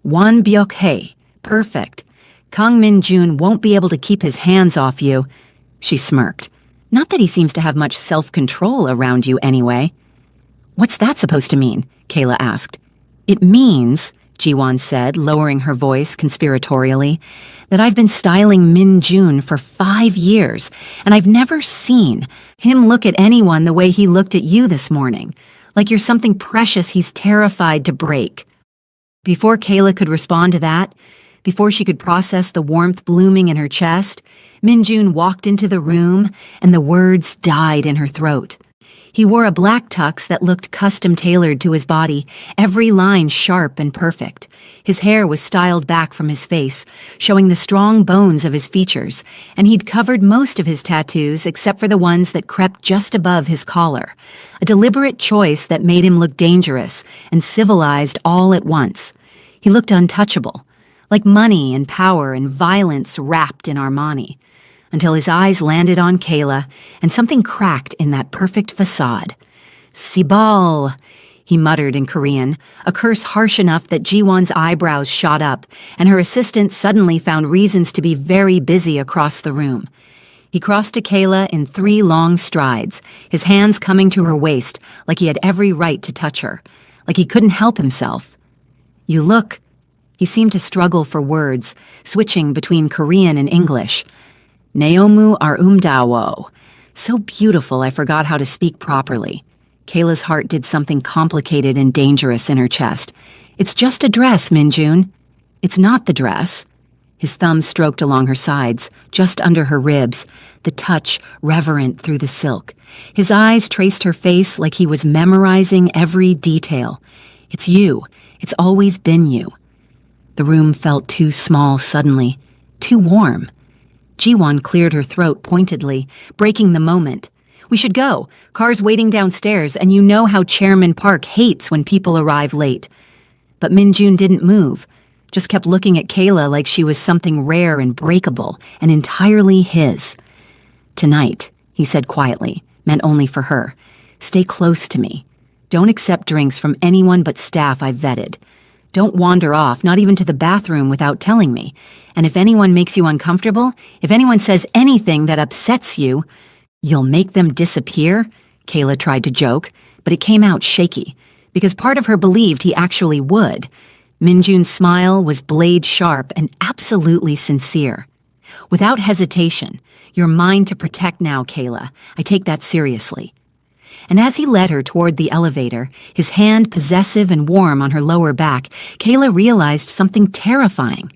Won Byuk-hae, perfect. Kang Min-jun won't be able to keep his hands off you. She smirked. Not that he seems to have much self-control around you anyway. What's that supposed to mean? Kayla asked. It means, Ji-won said, lowering her voice conspiratorially, that I've been styling Min-jun for 5 years, and I've never seen him look at anyone the way he looked at you this morning, like you're something precious he's terrified to break. Before Kayla could respond to that, before she could process the warmth blooming in her chest, Min-jun walked into the room, and the words died in her throat. He wore a black tux that looked custom-tailored to his body, every line sharp and perfect. His hair was styled back from his face, showing the strong bones of his features, and he'd covered most of his tattoos except for the ones that crept just above his collar. A deliberate choice that made him look dangerous and civilized all at once. He looked untouchable, like money and power and violence wrapped in Armani. Until his eyes landed on Kayla, and something cracked in that perfect facade. Sibal, he muttered in Korean, a curse harsh enough that Ji-won's eyebrows shot up, and her assistant suddenly found reasons to be very busy across the room. He crossed to Kayla in 3 long strides, his hands coming to her waist, like he had every right to touch her, like he couldn't help himself. You look He seemed to struggle for words, switching between Korean and English. Naomu Arumdawo. So beautiful I forgot how to speak properly. Kayla's heart did something complicated and dangerous in her chest. It's just a dress, Minjun. It's not the dress. His thumb stroked along her sides, just under her ribs, the touch reverent through the silk. His eyes traced her face like he was memorizing every detail. It's you. It's always been you. The room felt too small suddenly, too warm. Jiwon cleared her throat pointedly, breaking the moment. We should go. Car's waiting downstairs, and you know how Chairman Park hates when people arrive late. But Minjun didn't move, just kept looking at Kayla like she was something rare and breakable and entirely his. Tonight, he said quietly, meant only for her. Stay close to me. Don't accept drinks from anyone but staff I've vetted. Don't wander off, not even to the bathroom without telling me. And if anyone makes you uncomfortable, if anyone says anything that upsets you, you'll make them disappear? Kayla tried to joke, but it came out shaky, because part of her believed he actually would. Minjun's smile was blade sharp and absolutely sincere. Without hesitation, you're mine to protect now, Kayla. I take that seriously. And as he led her toward the elevator, his hand possessive and warm on her lower back, Kayla realized something terrifying.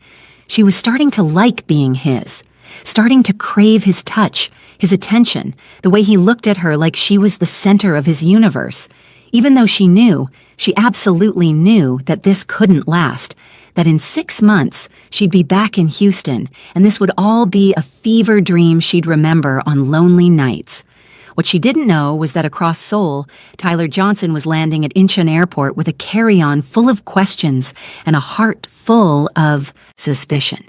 She was starting to like being his, starting to crave his touch, his attention, the way he looked at her like she was the center of his universe. Even though she absolutely knew that this couldn't last, that in 6 months she'd be back in Houston, and this would all be a fever dream she'd remember on lonely nights. What she didn't know was that across Seoul, Tyler Johnson was landing at Incheon Airport with a carry-on full of questions and a heart full of suspicion.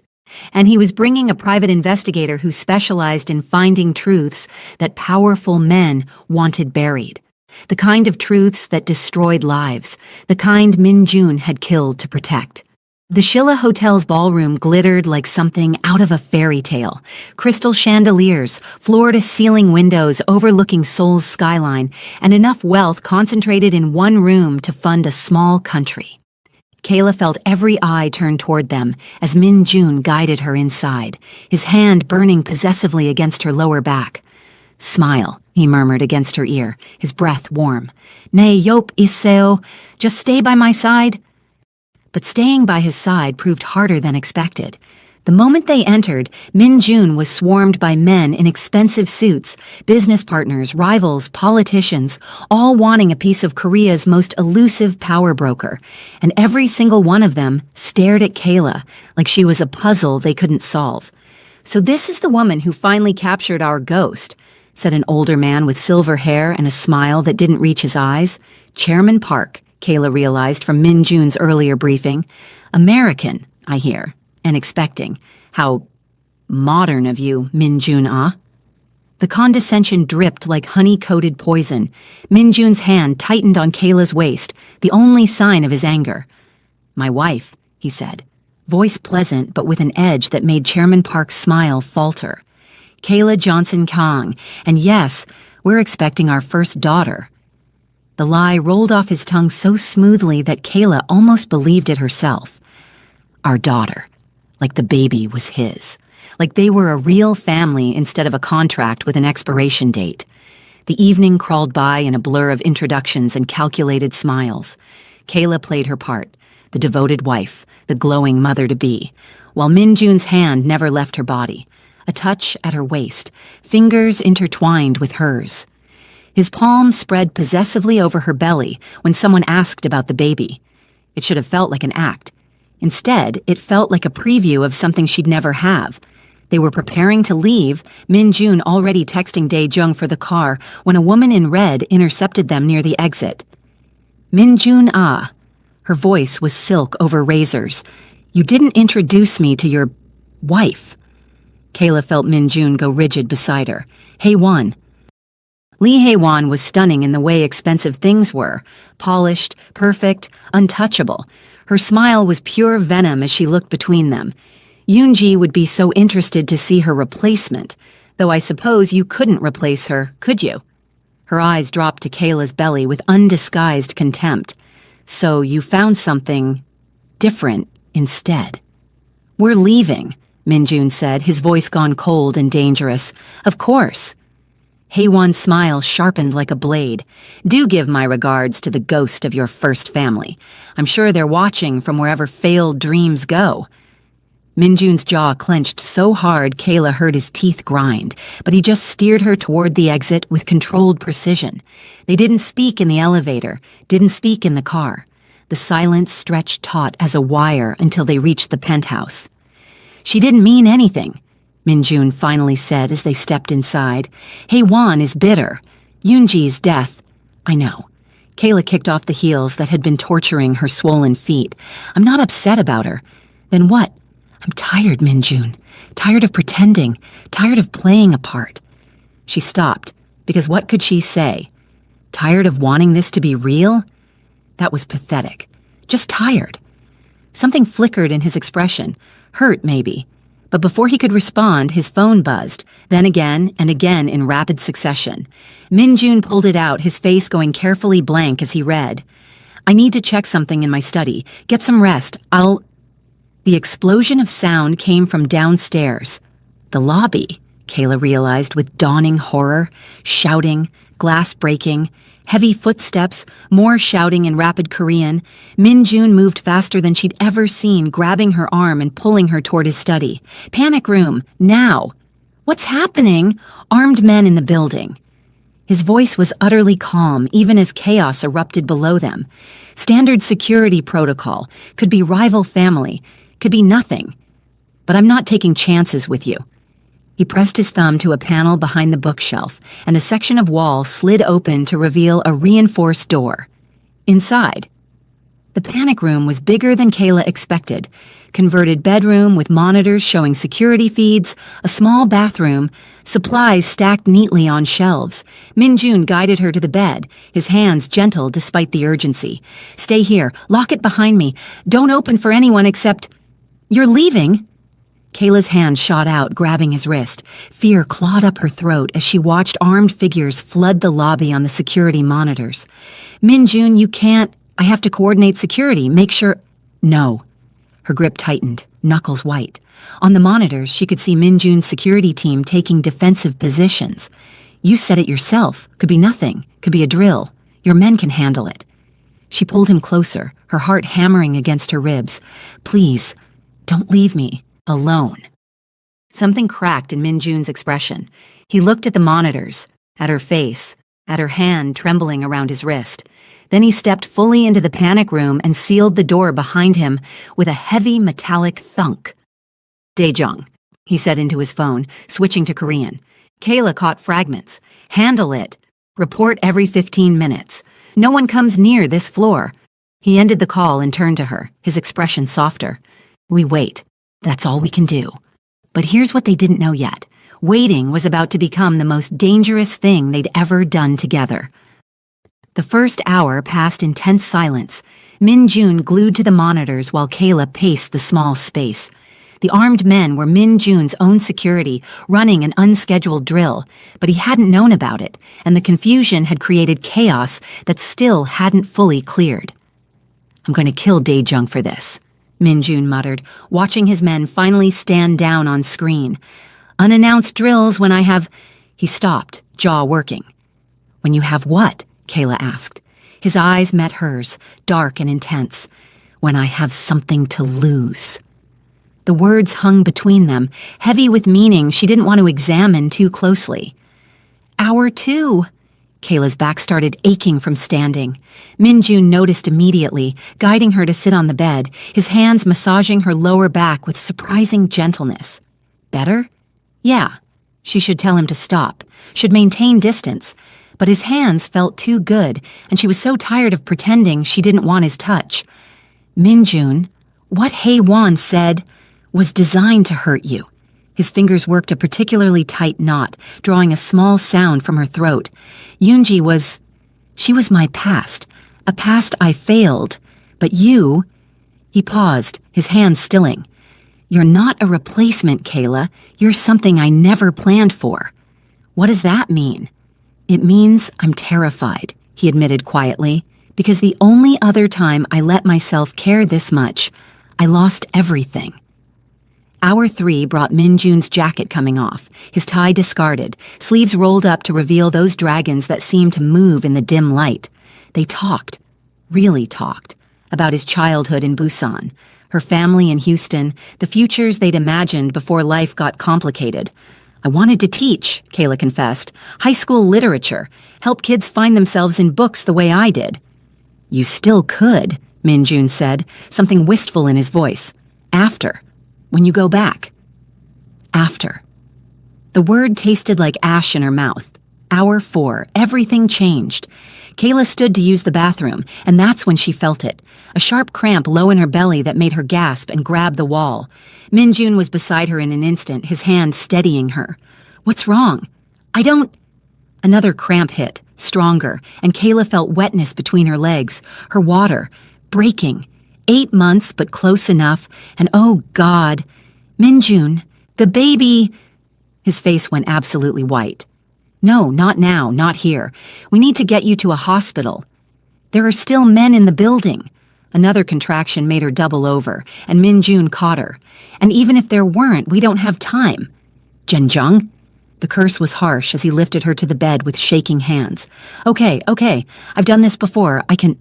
And he was bringing a private investigator who specialized in finding truths that powerful men wanted buried. The kind of truths that destroyed lives, the kind Minjun had killed to protect. The Shilla Hotel's ballroom glittered like something out of a fairy tale. Crystal chandeliers, floor-to-ceiling windows overlooking Seoul's skyline, and enough wealth concentrated in one room to fund a small country. Kayla felt every eye turn toward them as Min Jun guided her inside, his hand burning possessively against her lower back. "Smile," he murmured against her ear, his breath warm. "Ne yop iseo, just stay by my side." But staying by his side proved harder than expected. The moment they entered, Min Jun was swarmed by men in expensive suits, business partners, rivals, politicians, all wanting a piece of Korea's most elusive power broker. And every single one of them stared at Kayla like she was a puzzle they couldn't solve. "So this is the woman who finally captured our ghost," said an older man with silver hair and a smile that didn't reach his eyes. Chairman Park, Kayla realized from Min Jun's earlier briefing. "American, I hear, and expecting. How modern of you, Min Jun, ah?" The condescension dripped like honey-coated poison. Min Jun's hand tightened on Kayla's waist, the only sign of his anger. "My wife," he said, voice pleasant but with an edge that made Chairman Park's smile falter. "Kayla Johnson Kong, and yes, we're expecting our first daughter." The lie rolled off his tongue so smoothly that Kayla almost believed it herself. Our daughter. Like the baby was his. Like they were a real family instead of a contract with an expiration date. The evening crawled by in a blur of introductions and calculated smiles. Kayla played her part, the devoted wife, the glowing mother-to-be, while Min Jun's hand never left her body. A touch at her waist, fingers intertwined with hers. His palm spread possessively over her belly when someone asked about the baby. It should have felt like an act. Instead, it felt like a preview of something she'd never have. They were preparing to leave, Min Jun already texting Dae-jung for the car, when a woman in red intercepted them near the exit. "Min Jun, ah." Her voice was silk over razors. "You didn't introduce me to your wife." Kayla felt Min Jun go rigid beside her. "Hae-won." Lee Hae-won was stunning in the way expensive things were. Polished, perfect, untouchable. Her smile was pure venom as she looked between them. Yoonji would be so interested to see her replacement, though I suppose you couldn't replace her, could you? Her eyes dropped to Kayla's belly with undisguised contempt. "So you found something different instead. "We're leaving," Minjun said, his voice gone cold and dangerous. "Of course." Haewon's smile sharpened like a blade. "Do give my regards to the ghost of your first family. I'm sure they're watching from wherever failed dreams go." Minjun's jaw clenched so hard Kayla heard his teeth grind, but he just steered her toward the exit with controlled precision. They didn't speak in the elevator, didn't speak in the car. The silence stretched taut as a wire until they reached the penthouse. "She didn't mean anything," Minjun finally said as they stepped inside. "Haewon is bitter. Yoonji's death." "I know." Kayla kicked off the heels that had been torturing her swollen feet. "I'm not upset about her." "Then what?" "I'm tired, Minjun. Tired of pretending. Tired of playing a part." She stopped, because what could she say? Tired of wanting this to be real? That was pathetic. Just tired. Something flickered in his expression. Hurt, maybe. But before he could respond, his phone buzzed, then again and again in rapid succession. Minjun pulled it out, his face going carefully blank as he read. "I need to check something in my study. Get some rest. The explosion of sound came from downstairs. The lobby, Kayla realized with dawning horror. Shouting, glass breaking, heavy footsteps, more shouting in rapid Korean. Minjun moved faster than she'd ever seen, grabbing her arm and pulling her toward his study. "Panic room, now!" "What's happening?" "Armed men in the building." His voice was utterly calm, even as chaos erupted below them. "Standard security protocol. Could be rival family. Could be nothing. But I'm not taking chances with you." He pressed his thumb to a panel behind the bookshelf, and a section of wall slid open to reveal a reinforced door. Inside, the panic room was bigger than Kayla expected. Converted bedroom with monitors showing security feeds, a small bathroom, supplies stacked neatly on shelves. Minjun guided her to the bed, his hands gentle despite the urgency. "Stay here. Lock it behind me. Don't open for anyone except—" "You're leaving?" Kayla's hand shot out, grabbing his wrist. Fear clawed up her throat as she watched armed figures flood the lobby on the security monitors. "Minjun, you can't. I have to coordinate security. Make sure—" "No." Her grip tightened, knuckles white. On the monitors, she could see Minjun's security team taking defensive positions. "You said it yourself. Could be nothing. Could be a drill. Your men can handle it." She pulled him closer, her heart hammering against her ribs. "Please, don't leave me alone." Something cracked in Minjun's expression. He looked at the monitors, at her face, at her hand trembling around his wrist. Then he stepped fully into the panic room and sealed the door behind him with a heavy metallic thunk. "Daejung," he said into his phone, switching to Korean. Kayla caught fragments. "Handle it. Report every 15 minutes. No one comes near this floor." He ended the call and turned to her, his expression softer. "We wait. That's all we can do." But here's what they didn't know yet. Waiting was about to become the most dangerous thing they'd ever done together. The first hour passed in tense silence, Minjun glued to the monitors while Kayla paced the small space. The armed men were Minjun's own security, running an unscheduled drill, but he hadn't known about it, and the confusion had created chaos that still hadn't fully cleared. "I'm going to kill Daejung for this," Minjun muttered, watching his men finally stand down on screen. "Unannounced drills when I have—" He stopped, jaw working. "When you have what?" Kayla asked. His eyes met hers, dark and intense. "When I have something to lose." The words hung between them, heavy with meaning she didn't want to examine too closely. "Hour 2. Kayla's back started aching from standing. Minjun noticed immediately, guiding her to sit on the bed, his hands massaging her lower back with surprising gentleness. Better? Yeah. She should tell him to stop, should maintain distance. But his hands felt too good, and she was so tired of pretending she didn't want his touch. "Minjun, what Haewon said was designed to hurt you." His fingers worked a particularly tight knot, drawing a small sound from her throat. She was my past, a past I failed. But you— He paused, his hands stilling. "You're not a replacement, Kayla. You're something I never planned for." "What does that mean?" "It means I'm terrified," he admitted quietly, "because the only other time I let myself care this much, I lost everything. Hour 3 brought Minjun's jacket coming off, his tie discarded, sleeves rolled up to reveal those dragons that seemed to move in the dim light. They talked, really talked, about his childhood in Busan, her family in Houston, the futures they'd imagined before life got complicated. I wanted to teach, Kayla confessed, high school literature, help kids find themselves in books the way I did. You still could, Minjun said, something wistful in his voice. After. When you go back. After. The word tasted like ash in her mouth. Hour 4, everything changed. Kayla stood to use the bathroom, and that's when she felt it. A sharp cramp low in her belly that made her gasp and grab the wall. Minjun was beside her in an instant, his hand steadying her. What's wrong? I don't... Another cramp hit, stronger, and Kayla felt wetness between her legs, her water, breaking. 8 months, but close enough, and oh God, Minjun, the baby... His face went absolutely white. No, not now, not here. We need to get you to a hospital. There are still men in the building. Another contraction made her double over, and Minjun caught her. And even if there weren't, we don't have time. Zhenjiang? The curse was harsh as he lifted her to the bed with shaking hands. Okay, I've done this before. I can...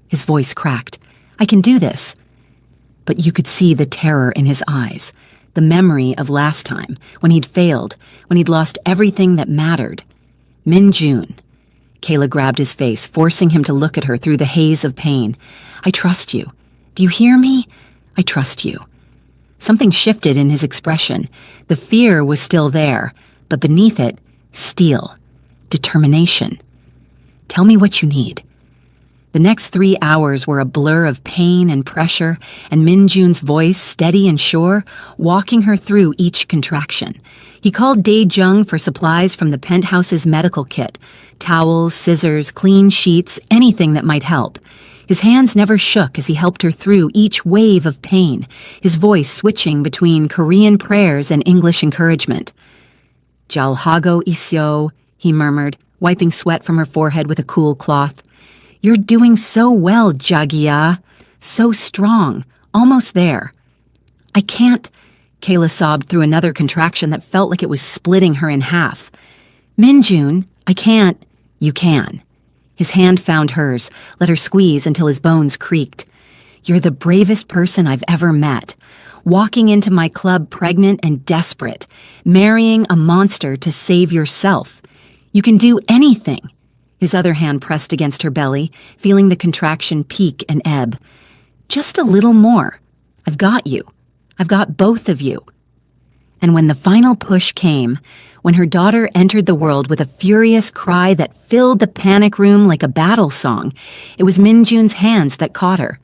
His voice cracked. I can do this. But you could see the terror in his eyes, the memory of last time, when he'd failed, when he'd lost everything that mattered. Minjun. Kayla grabbed his face, forcing him to look at her through the haze of pain. I trust you. Do you hear me? I trust you. Something shifted in his expression. The fear was still there, but beneath it, steel, determination. Tell me what you need. The next 3 hours were a blur of pain and pressure, and Minjun's voice, steady and sure, walking her through each contraction. He called Dae-jung for supplies from the penthouse's medical kit, towels, scissors, clean sheets, anything that might help. His hands never shook as he helped her through each wave of pain, his voice switching between Korean prayers and English encouragement. Jalhago isyo, he murmured, wiping sweat from her forehead with a cool cloth. You're doing so well, Jagia. So strong. Almost there. I can't... Kayla sobbed through another contraction that felt like it was splitting her in half. Minjun, I can't... You can. His hand found hers, let her squeeze until his bones creaked. You're the bravest person I've ever met. Walking into my club pregnant and desperate. Marrying a monster to save yourself. You can do anything. His other hand pressed against her belly, feeling the contraction peak and ebb. Just a little more. I've got you. I've got both of you. And when the final push came, when her daughter entered the world with a furious cry that filled the panic room like a battle song, it was Minjun's hands that caught her.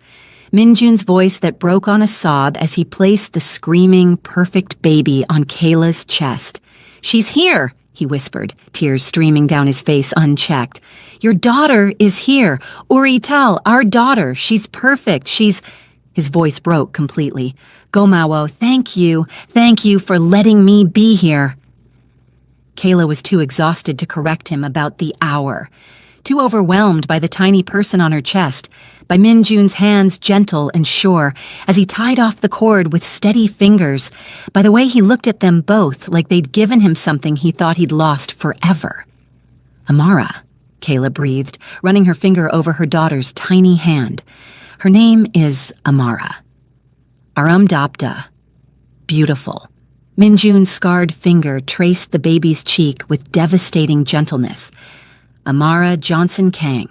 Minjun's voice that broke on a sob as he placed the screaming, perfect baby on Kayla's chest. She's here! He whispered, tears streaming down his face unchecked. Your daughter is here. Urital, our daughter. She's perfect. She's... His voice broke completely. Gomawo, thank you. Thank you for letting me be here. Kayla was too exhausted to correct him about the hour. Too overwhelmed by the tiny person on her chest, by Minjun's hands gentle and sure, as he tied off the cord with steady fingers, by the way he looked at them both like they'd given him something he thought he'd lost forever. Amara, Kayla breathed, running her finger over her daughter's tiny hand. Her name is Amara. Aramdapta. Beautiful. Minjun's scarred finger traced the baby's cheek with devastating gentleness. Amara Johnson Kang.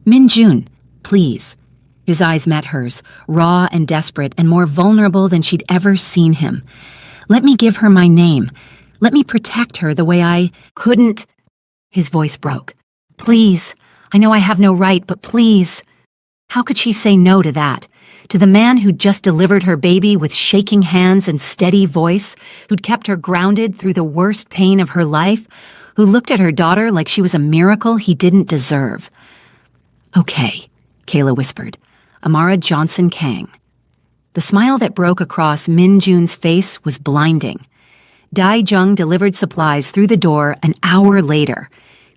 Minjun, please. His eyes met hers, raw and desperate and more vulnerable than she'd ever seen him. Let me give her my name. Let me protect her the way I couldn't. His voice broke. Please. I know I have no right, but please. How could she say no to that? To the man who'd just delivered her baby with shaking hands and steady voice, who'd kept her grounded through the worst pain of her life, who looked at her daughter like she was a miracle he didn't deserve. Okay, Kayla whispered. Amara Johnson Kang. The smile that broke across Minjun's face was blinding. Dae-jung delivered supplies through the door an hour later.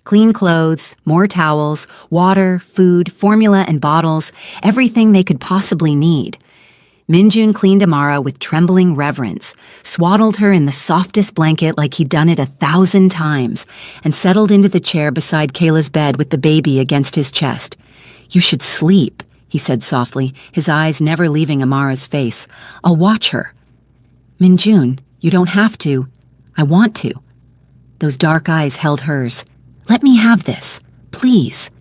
Clean clothes, more towels, water, food, formula, and bottles, everything they could possibly need. Minjun cleaned Amara with trembling reverence, swaddled her in the softest blanket like he'd done it 1,000 times, and settled into the chair beside Kayla's bed with the baby against his chest. "You should sleep," he said softly, his eyes never leaving Amara's face. "I'll watch her." "Minjun, you don't have to. I want to." Those dark eyes held hers. "Let me have this, please."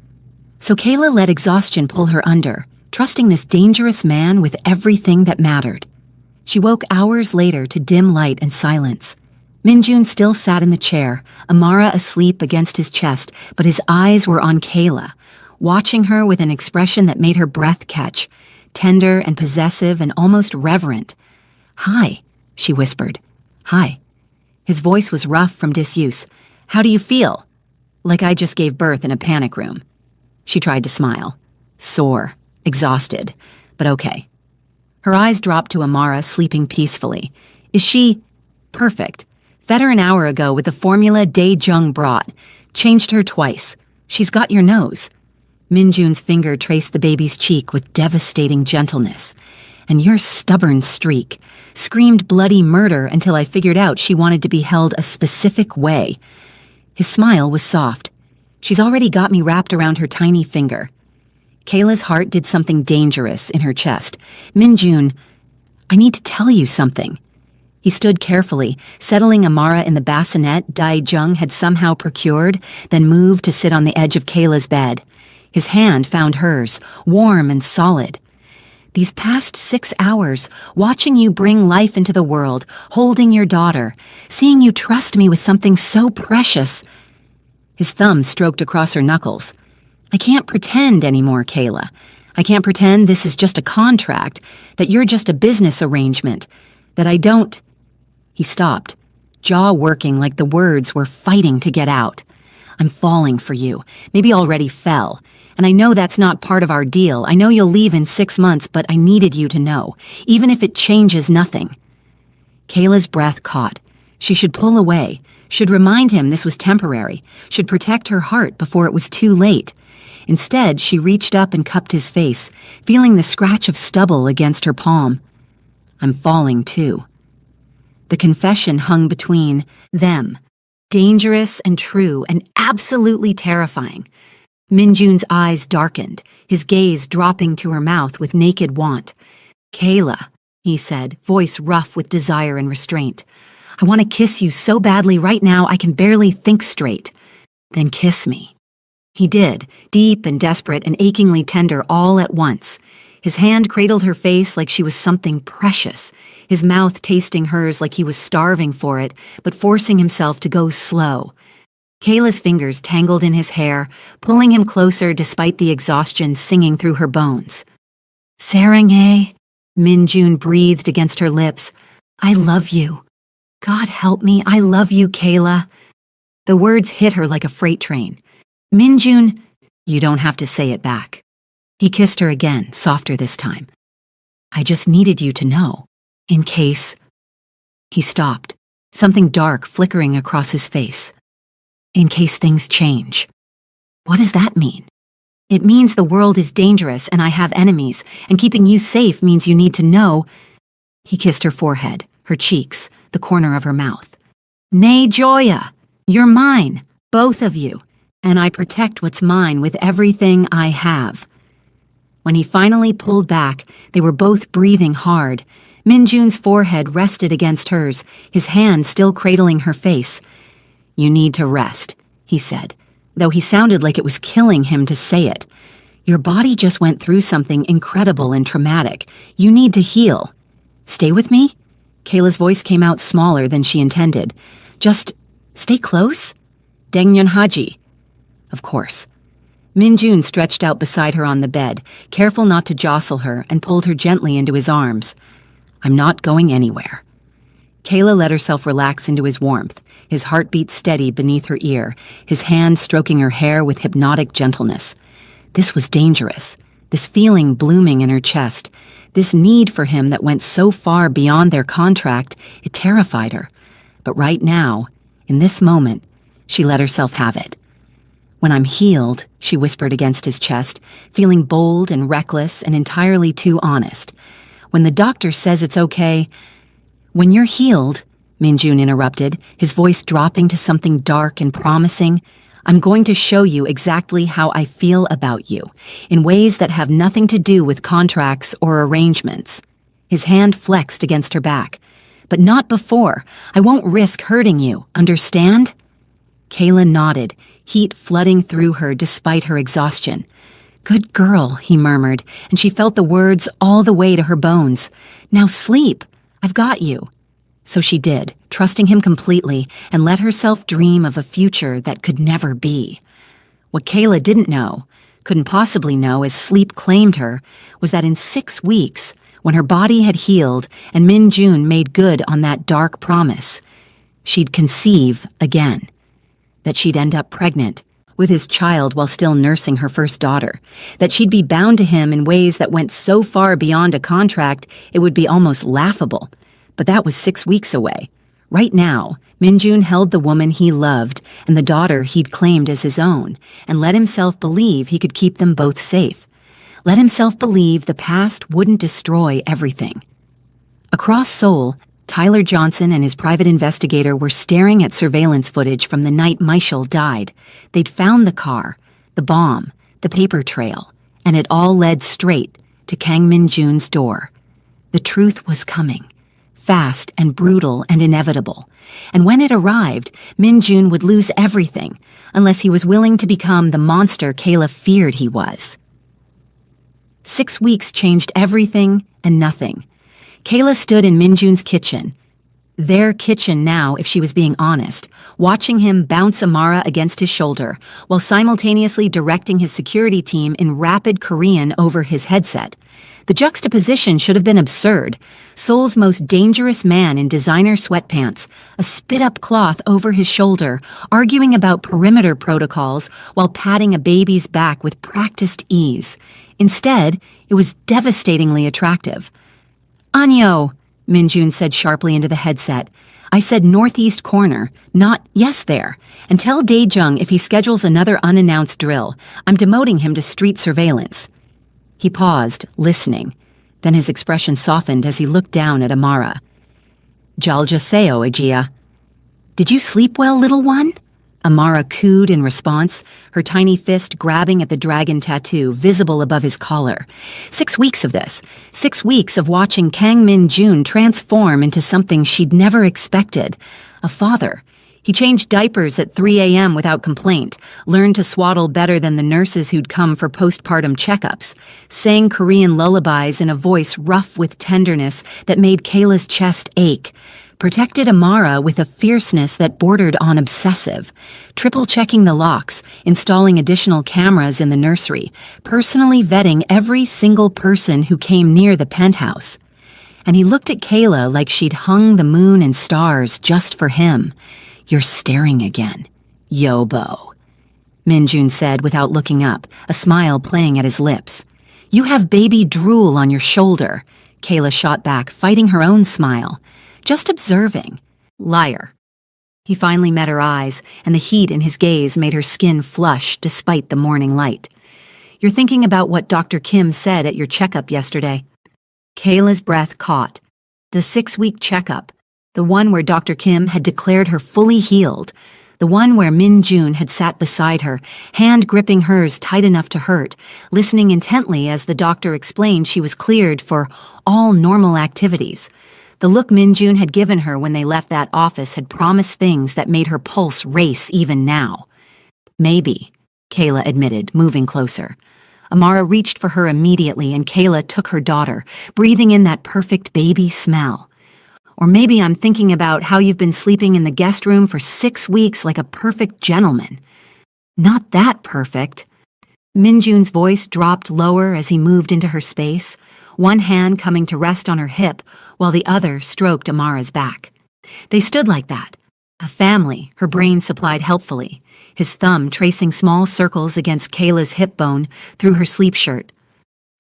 So Kayla let exhaustion pull her under, trusting this dangerous man with everything that mattered. She woke hours later to dim light and silence. Minjun still sat in the chair, Amara asleep against his chest, but his eyes were on Kayla, watching her with an expression that made her breath catch, tender and possessive and almost reverent. "Hi," she whispered. "Hi." His voice was rough from disuse. "How do you feel?" "Like I just gave birth in a panic room." She tried to smile. Sore, exhausted, but okay. Her eyes dropped to Amara, sleeping peacefully. "Is she perfect? Fed her an hour ago with the formula Dae-jung brought. Changed her twice. She's got your nose." Minjun's finger traced the baby's cheek with devastating gentleness. "And your stubborn streak. Screamed bloody murder until I figured out she wanted to be held a specific way." His smile was soft. "She's already got me wrapped around her tiny finger." Kayla's heart did something dangerous in her chest. "Minjun, I need to tell you something." He stood carefully, settling Amara in the bassinet Dae-jung had somehow procured, then moved to sit on the edge of Kayla's bed. His hand found hers, warm and solid. "These past 6 hours, watching you bring life into the world, holding your daughter, seeing you trust me with something so precious." His thumb stroked across her knuckles. "I can't pretend anymore, Kayla. I can't pretend this is just a contract, that you're just a business arrangement, that I don't—" He stopped, jaw working like the words were fighting to get out. "I'm falling for you, maybe already fell. And I know that's not part of our deal. I know you'll leave in 6 months, but I needed you to know, even if it changes nothing." Kayla's breath caught. She should pull away, should remind him this was temporary, should protect her heart before it was too late. Instead, she reached up and cupped his face, feeling the scratch of stubble against her palm. "I'm falling too." The confession hung between them, dangerous and true and absolutely terrifying. Minjun's eyes darkened, his gaze dropping to her mouth with naked want. "Kayla," he said, voice rough with desire and restraint. "I want to kiss you so badly right now I can barely think straight." "Then kiss me." He did, deep and desperate and achingly tender all at once. His hand cradled her face like she was something precious, his mouth tasting hers like he was starving for it, but forcing himself to go slow. Kayla's fingers tangled in his hair, pulling him closer despite the exhaustion singing through her bones. "Saranghae," Minjun breathed against her lips. "I love you. God help me, I love you, Kayla." The words hit her like a freight train. "Minjun," "You don't have to say it back." He kissed her again, softer this time. "I just needed you to know, in case—" He stopped, something dark flickering across his face. "In case things change." What does that mean? It means the world is dangerous and I have enemies, and keeping you safe means you need to know. He kissed her forehead, her cheeks, the corner of her mouth. "Nay, Joya, you're mine, both of you, and I protect what's mine with everything I have." When he finally pulled back, they were both breathing hard. Minjun's forehead rested against hers, his hand still cradling her face. "You need to rest," he said, though he sounded like it was killing him to say it. "Your body just went through something incredible and traumatic. You need to heal. Stay with me?" Kayla's voice came out smaller than she intended. "Just stay close?" "Daengnyeon Haji." "Of course." Minjun stretched out beside her on the bed, careful not to jostle her, and pulled her gently into his arms. "I'm not going anywhere." Kayla let herself relax into his warmth, his heartbeat steady beneath her ear, his hand stroking her hair with hypnotic gentleness. This was dangerous, this feeling blooming in her chest, this need for him that went so far beyond their contract, it terrified her. But right now, in this moment, she let herself have it. "When I'm healed," she whispered against his chest, feeling bold and reckless and entirely too honest. When the doctor says it's okay, when you're healed, Minjun interrupted, his voice dropping to something dark and promising, I'm going to show you exactly how I feel about you, in ways that have nothing to do with contracts or arrangements. His hand flexed against her back. But not before. I won't risk hurting you, understand? Kayla nodded, heat flooding through her despite her exhaustion. Good girl, he murmured, and she felt the words all the way to her bones. Now sleep. I've got you. So she did, trusting him completely, and let herself dream of a future that could never be. What Kayla didn't know, couldn't possibly know as sleep claimed her, was that in 6 weeks, when her body had healed and Minjun made good on that dark promise, she'd conceive again. That she'd end up pregnant with his child while still nursing her first daughter. That she'd be bound to him in ways that went so far beyond a contract it would be almost laughable. But that was 6 weeks away. Right now, Minjun held the woman he loved and the daughter he'd claimed as his own, and let himself believe he could keep them both safe. Let himself believe the past wouldn't destroy everything. Across Seoul, Tyler Johnson and his private investigator were staring at surveillance footage from the night Michael died. They'd found the car, the bomb, the paper trail, and it all led straight to Kang Min-jun's door. The truth was coming, fast and brutal and inevitable. And when it arrived, Min-jun would lose everything, unless he was willing to become the monster Kayla feared he was. 6 weeks changed everything and nothing. Kayla stood in Minjun's kitchen, their kitchen now if she was being honest, watching him bounce Amara against his shoulder, while simultaneously directing his security team in rapid Korean over his headset. The juxtaposition should have been absurd. Seoul's most dangerous man in designer sweatpants, a spit-up cloth over his shoulder, arguing about perimeter protocols while patting a baby's back with practiced ease. Instead, it was devastatingly attractive. Anyo, Minjun said sharply into the headset. I said northeast corner, not yes there. And tell Daejung if he schedules another unannounced drill, I'm demoting him to street surveillance. He paused, listening. Then his expression softened as he looked down at Amara. Jaljaseo, Ejia. Did you sleep well, little one? Amara cooed in response, her tiny fist grabbing at the dragon tattoo visible above his collar. 6 weeks of this. 6 weeks of watching Kang Min-jun transform into something she'd never expected. A father. He changed diapers at 3 a.m. without complaint, learned to swaddle better than the nurses who'd come for postpartum checkups, sang Korean lullabies in a voice rough with tenderness that made Kayla's chest ache, protected Amara with a fierceness that bordered on obsessive, triple-checking the locks, installing additional cameras in the nursery, personally vetting every single person who came near the penthouse. And he looked at Kayla like she'd hung the moon and stars just for him. You're staring again, Yobo, Minjun said without looking up, a smile playing at his lips. You have baby drool on your shoulder, Kayla shot back, fighting her own smile. Just observing. Liar. He finally met her eyes, and the heat in his gaze made her skin flush despite the morning light. You're thinking about what Dr. Kim said at your checkup yesterday. Kayla's breath caught. The 6-week checkup. The one where Dr. Kim had declared her fully healed. The one where Min-jun had sat beside her, hand gripping hers tight enough to hurt, listening intently as the doctor explained she was cleared for all normal activities. The look Min-jun had given her when they left that office had promised things that made her pulse race even now. Maybe, Kayla admitted, moving closer. Amara reached for her immediately and Kayla took her daughter, breathing in that perfect baby smell. Or maybe I'm thinking about how you've been sleeping in the guest room for 6 weeks like a perfect gentleman. Not that perfect. Min-jun's voice dropped lower as he moved into her space, one hand coming to rest on her hip while the other stroked Amara's back. They stood like that, a family, her brain supplied helpfully, his thumb tracing small circles against Kayla's hip bone through her sleep shirt.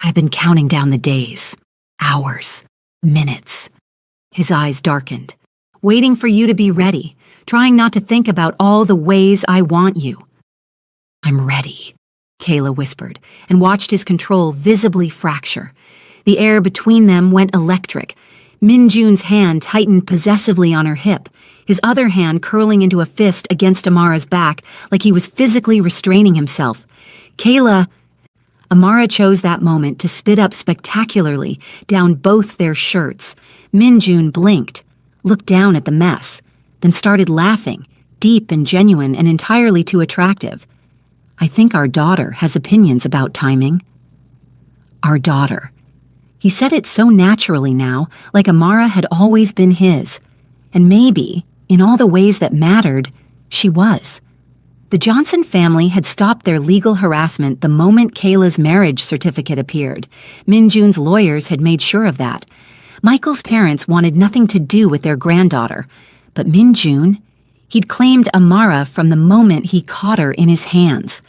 I've been counting down the days, hours, minutes. His eyes darkened, waiting for you to be ready, trying not to think about all the ways I want you. I'm ready, Kayla whispered, and watched his control visibly fracture. The air between them went electric. Min-jun's hand tightened possessively on her hip, his other hand curling into a fist against Amara's back like he was physically restraining himself. Kayla... Amara chose that moment to spit up spectacularly down both their shirts. Min-jun blinked, looked down at the mess, then started laughing, deep and genuine and entirely too attractive. I think our daughter has opinions about timing. Our daughter. He said it so naturally now, like Amara had always been his. And maybe, in all the ways that mattered, she was. The Johnson family had stopped their legal harassment the moment Kayla's marriage certificate appeared. Min-jun's lawyers had made sure of that. Michael's parents wanted nothing to do with their granddaughter. But Min-jun, he'd claimed Amara from the moment he caught her in his hands.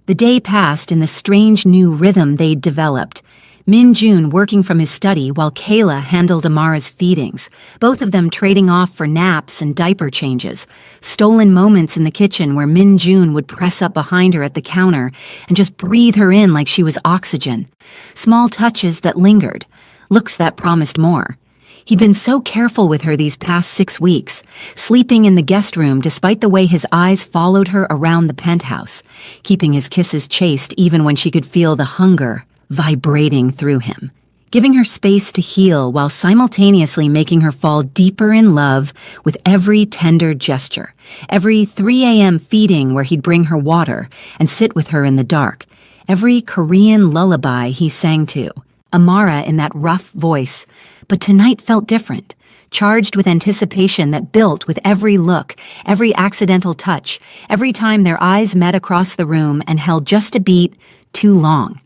The day passed in the strange new rhythm they'd developed. Min-jun working from his study while Kayla handled Amara's feedings, both of them trading off for naps and diaper changes, stolen moments in the kitchen where Min-jun would press up behind her at the counter and just breathe her in like she was oxygen, small touches that lingered, looks that promised more. He'd been so careful with her these past 6 weeks, sleeping in the guest room despite the way his eyes followed her around the penthouse, keeping his kisses chaste even when she could feel the hunger vibrating through him, giving her space to heal while simultaneously making her fall deeper in love with every tender gesture, every 3 a.m. feeding where he'd bring her water and sit with her in the dark, every Korean lullaby he sang to, Amara in that rough voice. But tonight felt different, charged with anticipation that built with every look, every accidental touch, every time their eyes met across the room and held just a beat too long.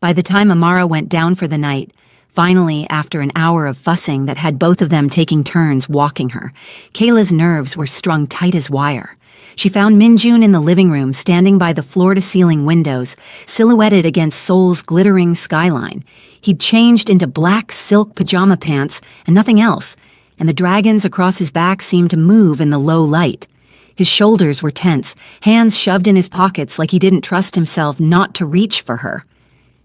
By the time Amara went down for the night, finally after an hour of fussing that had both of them taking turns walking her, Kayla's nerves were strung tight as wire. She found Min-jun in the living room, standing by the floor-to-ceiling windows, silhouetted against Seoul's glittering skyline. He'd changed into black silk pajama pants and nothing else, and the dragons across his back seemed to move in the low light. His shoulders were tense, hands shoved in his pockets like he didn't trust himself not to reach for her.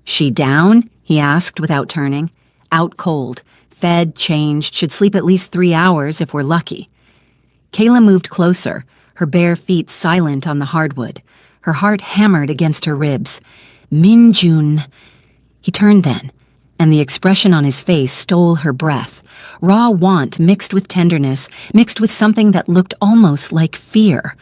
"She down?" he asked without turning. "Out cold. Fed, changed, should sleep at least 3 hours if we're lucky." Kayla moved closer, her bare feet silent on the hardwood, her heart hammered against her ribs. "Min-jun." He turned then, and the expression on his face stole her breath. Raw want mixed with tenderness, mixed with something that looked almost like fear.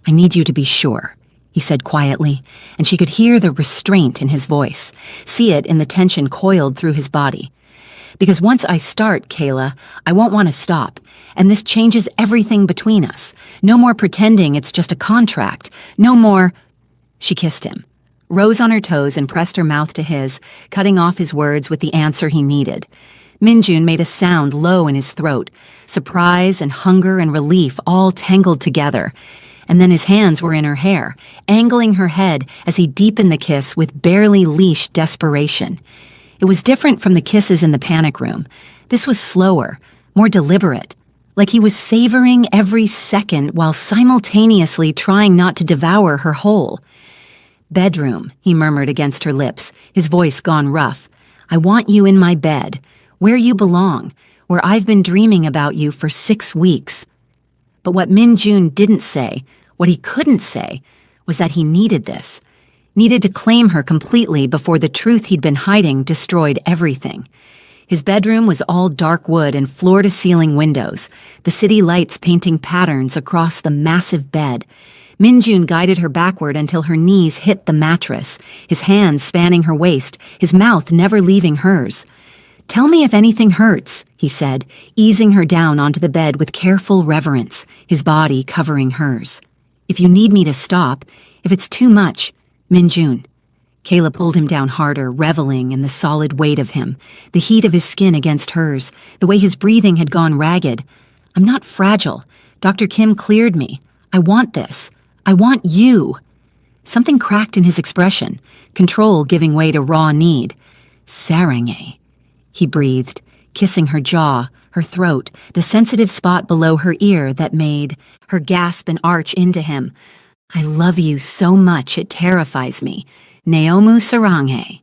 "I need you to be sure," he said quietly, and she could hear the restraint in his voice, see it in the tension coiled through his body. "Because once I start, Kayla, I won't want to stop, and this changes everything between us. No more pretending it's just a contract. No more—" She kissed him, rose on her toes and pressed her mouth to his, cutting off his words with the answer he needed. Min-jun made a sound low in his throat, surprise and hunger and relief all tangled together. And then his hands were in her hair, angling her head as he deepened the kiss with barely leashed desperation. It was different from the kisses in the panic room. This was slower, more deliberate, like he was savoring every second while simultaneously trying not to devour her whole. "Bedroom," he murmured against her lips, his voice gone rough. "I want you in my bed, where you belong, where I've been dreaming about you for 6 weeks. But what Min-jun didn't say, what he couldn't say, was that he needed this. Needed to claim her completely before the truth he'd been hiding destroyed everything. His bedroom was all dark wood and floor-to-ceiling windows, the city lights painting patterns across the massive bed. Min-jun guided her backward until her knees hit the mattress, his hands spanning her waist, his mouth never leaving hers. "Tell me if anything hurts," he said, easing her down onto the bed with careful reverence, his body covering hers. "If you need me to stop, if it's too much, Min-jun." Kayla pulled him down harder, reveling in the solid weight of him, the heat of his skin against hers, the way his breathing had gone ragged. "I'm not fragile. Dr. Kim cleared me. I want this. I want you." Something cracked in his expression, control giving way to raw need. "Sarange," he breathed, kissing her jaw, her throat, the sensitive spot below her ear that made her gasp and arch into him. "I love you so much it terrifies me. Naomu Sarange."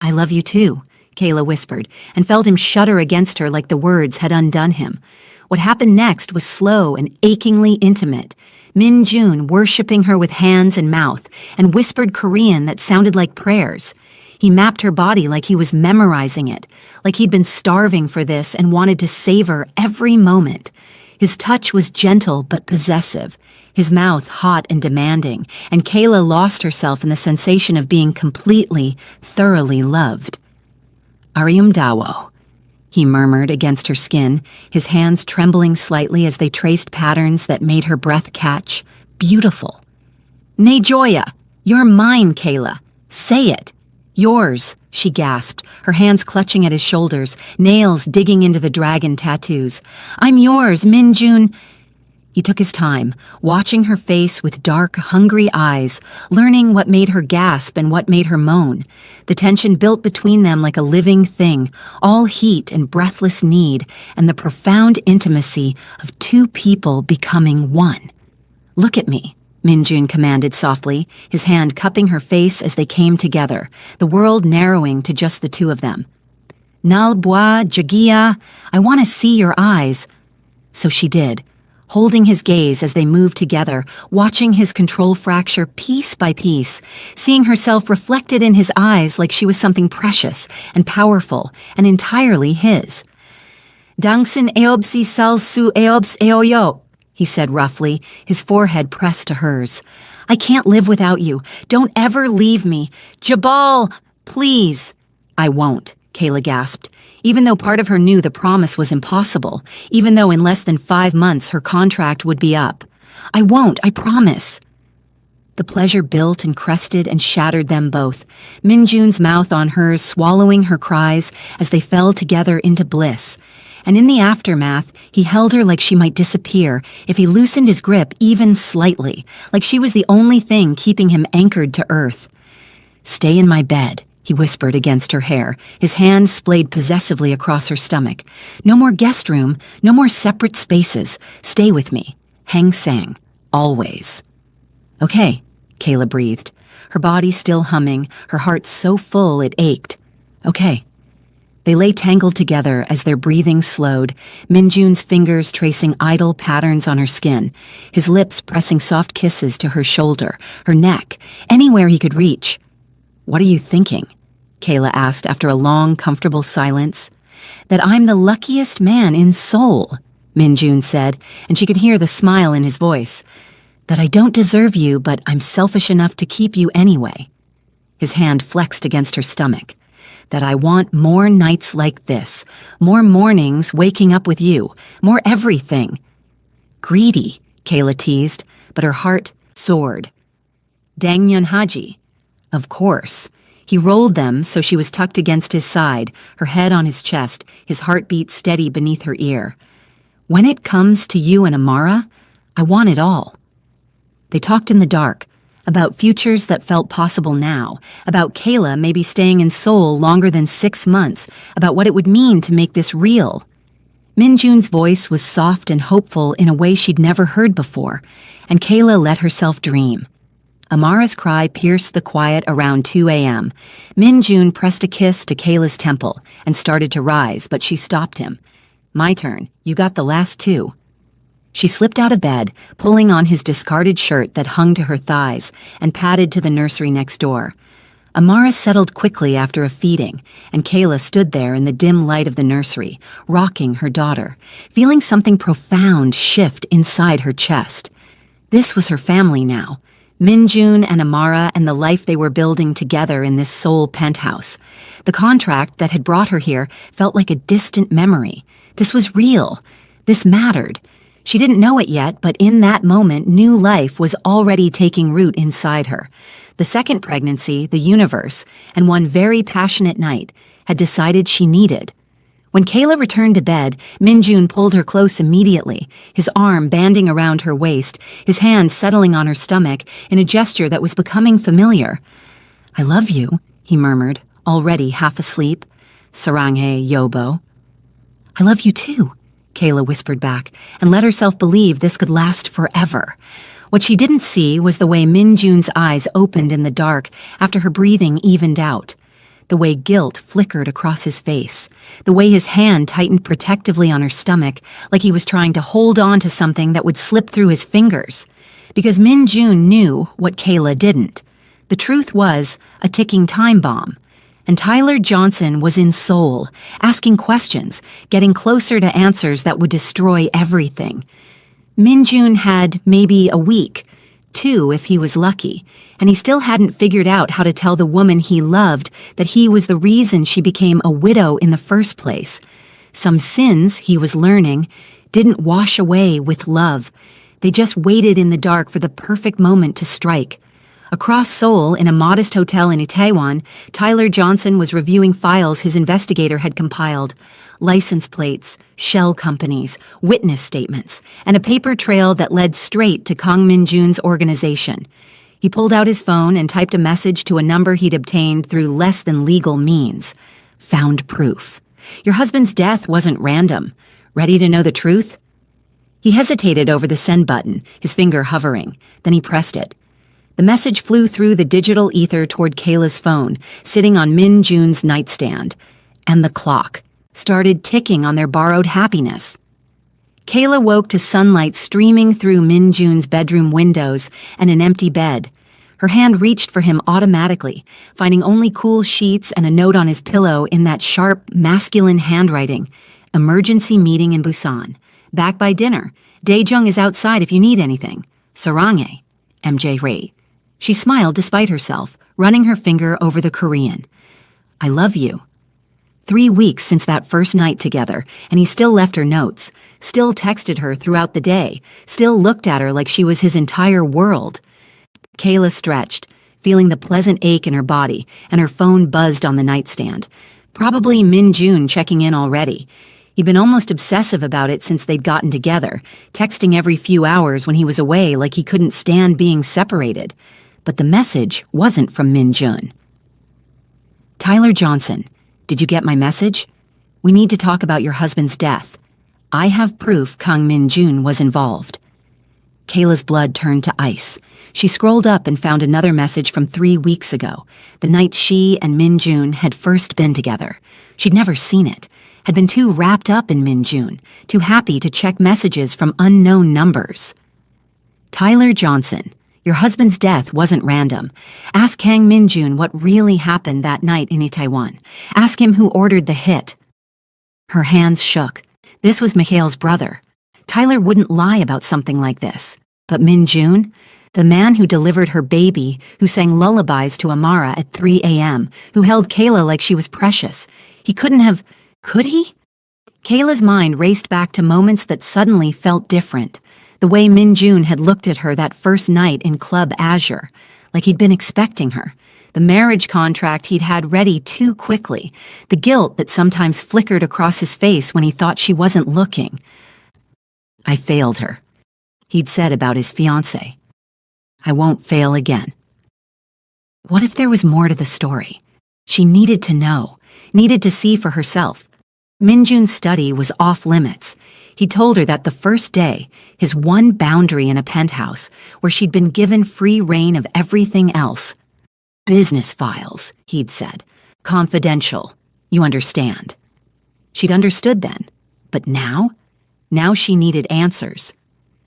"I love you too," Kayla whispered, and felt him shudder against her like the words had undone him. What happened next was slow and achingly intimate. Min Jun worshipping her with hands and mouth, and whispered Korean that sounded like prayers. He mapped her body like he was memorizing it, like he'd been starving for this and wanted to savor every moment. His touch was gentle but possessive, his mouth hot and demanding, and Kayla lost herself in the sensation of being completely, thoroughly loved. Arium Dawo, he murmured against her skin, his hands trembling slightly as they traced patterns that made her breath catch. Beautiful. Ne Joya, you're mine, Kayla. Say it. Yours, she gasped, her hands clutching at his shoulders, nails digging into the dragon tattoos. I'm yours, Min Jun. He took his time, watching her face with dark, hungry eyes, learning what made her gasp and what made her moan. The tension built between them like a living thing, all heat and breathless need, and the profound intimacy of two people becoming one. Look at me, Min Jun commanded softly, his hand cupping her face as they came together, the world narrowing to just the two of them. Nal Bois Jagia, I want to see your eyes. So she did, holding his gaze as they moved together, watching his control fracture piece by piece, seeing herself reflected in his eyes like she was something precious and powerful and entirely his. Dangsin eobsi sal su eobs eoyo, he said roughly, his forehead pressed to hers. I can't live without you. Don't ever leave me. Jabal, please. I won't, Kayla gasped, even though part of her knew the promise was impossible, even though in less than 5 months her contract would be up. I won't, I promise. The pleasure built and crested and shattered them both, Min Jun's mouth on hers swallowing her cries as they fell together into bliss. And in the aftermath, he held her like she might disappear if he loosened his grip even slightly, like she was the only thing keeping him anchored to earth. Stay in my bed, he whispered against her hair, his hand splayed possessively across her stomach. No more guest room, no more separate spaces. Stay with me. Hang Sang. Always. Okay, Kayla breathed, her body still humming, her heart so full it ached. Okay. They lay tangled together as their breathing slowed, Min Jun's fingers tracing idle patterns on her skin, his lips pressing soft kisses to her shoulder, her neck, anywhere he could reach. What are you thinking? Kayla asked after a long, comfortable silence. That I'm the luckiest man in Seoul, Min Jun said, and she could hear the smile in his voice. That I don't deserve you, but I'm selfish enough to keep you anyway. His hand flexed against her stomach. That I want more nights like this, more mornings waking up with you, more everything. Greedy, Kayla teased, but her heart soared. Dangnyeon Haji. Of course. He rolled them so she was tucked against his side, her head on his chest, his heartbeat steady beneath her ear. When it comes to you and Amara, I want it all. They talked in the dark, about futures that felt possible now, about Kayla maybe staying in Seoul longer than 6 months, about what it would mean to make this real. Min Jun's voice was soft and hopeful in a way she'd never heard before, and Kayla let herself dream. Amara's cry pierced the quiet around 2 a.m. Min Jun pressed a kiss to Kayla's temple and started to rise, but she stopped him. My turn. You got the last 2. She slipped out of bed, pulling on his discarded shirt that hung to her thighs, and padded to the nursery next door. Amara settled quickly after a feeding, and Kayla stood there in the dim light of the nursery, rocking her daughter, feeling something profound shift inside her chest. This was her family now. Min Jun and Amara and the life they were building together in this Seoul penthouse. The contract that had brought her here felt like a distant memory. This was real. This mattered. She didn't know it yet, but in that moment, new life was already taking root inside her. The second pregnancy, the universe, and one very passionate night, had decided she needed. When Kayla returned to bed, Min Jun pulled her close immediately, his arm banding around her waist, his hand settling on her stomach in a gesture that was becoming familiar. I love you, he murmured, already half asleep. Saranghae Yobo. I love you too, Kayla whispered back, and let herself believe this could last forever. What she didn't see was the way Min Jun's eyes opened in the dark after her breathing evened out. the way guilt flickered across his face, the way his hand tightened protectively on her stomach like he was trying to hold on to something that would slip through his fingers. Because Min Jun knew what Kayla didn't. The truth was a ticking time bomb. And Tyler Johnson was in Seoul, asking questions, getting closer to answers that would destroy everything. Min Jun had maybe a week, 2 if he was lucky, and he still hadn't figured out how to tell the woman he loved that he was the reason she became a widow in the first place. Some sins, he was learning, didn't wash away with love. They just waited in the dark for the perfect moment to strike. Across Seoul, in a modest hotel in Itaewon, Tyler Johnson was reviewing files his investigator had compiled. License plates, shell companies, witness statements, and a paper trail that led straight to Kang Min Jun's organization. He pulled out his phone and typed a message to a number he'd obtained through less than legal means. Found proof. Your husband's death wasn't random. Ready to know the truth? He hesitated over the send button, his finger hovering. Then he pressed it. The message flew through the digital ether toward Kayla's phone, sitting on Min Jun's nightstand. And the clock started ticking on their borrowed happiness. Kayla woke to sunlight streaming through Min Jun's bedroom windows and an empty bed. Her hand reached for him automatically, finding only cool sheets and a note on his pillow in that sharp, masculine handwriting. Emergency meeting in Busan. Back by dinner. Daejung is outside if you need anything. Sarange. MJ Ray. She smiled despite herself, running her finger over the Korean. I love you. 3 weeks since that first night together, and he still left her notes, still texted her throughout the day, still looked at her like she was his entire world. Kayla stretched, feeling the pleasant ache in her body, and her phone buzzed on the nightstand. Probably Min Jun checking in already. He'd been almost obsessive about it since they'd gotten together, texting every few hours when he was away like he couldn't stand being separated. But the message wasn't from Min Jun. Tyler Johnson, did you get my message? We need to talk about your husband's death. I have proof Kang Min Jun was involved. Kayla's blood turned to ice. She scrolled up and found another message from 3 weeks ago, the night she and Min Jun had first been together. She'd never seen it, had been too wrapped up in Min Jun, too happy to check messages from unknown numbers. Tyler Johnson, your husband's death wasn't random. Ask Kang Min Jun what really happened that night in Itaewon. Ask him who ordered the hit. Her hands shook. This was Mikhail's brother. Tyler wouldn't lie about something like this. But Min Jun, the man who delivered her baby, who sang lullabies to Amara at 3 a.m., who held Kayla like she was precious, he couldn't have... Could he? Kayla's mind raced back to moments that suddenly felt different. The way Min Jun had looked at her that first night in Club Azure, like he'd been expecting her. The marriage contract he'd had ready too quickly. The guilt that sometimes flickered across his face when he thought she wasn't looking. I failed her, he'd said about his fiancée. I won't fail again. What if there was more to the story? She needed to know, needed to see for herself. Min Jun's study was off limits. He told her that the first day, his one boundary in a penthouse, where she'd been given free rein of everything else. Business files, he'd said. Confidential. You understand. She'd understood then. But now? Now she needed answers.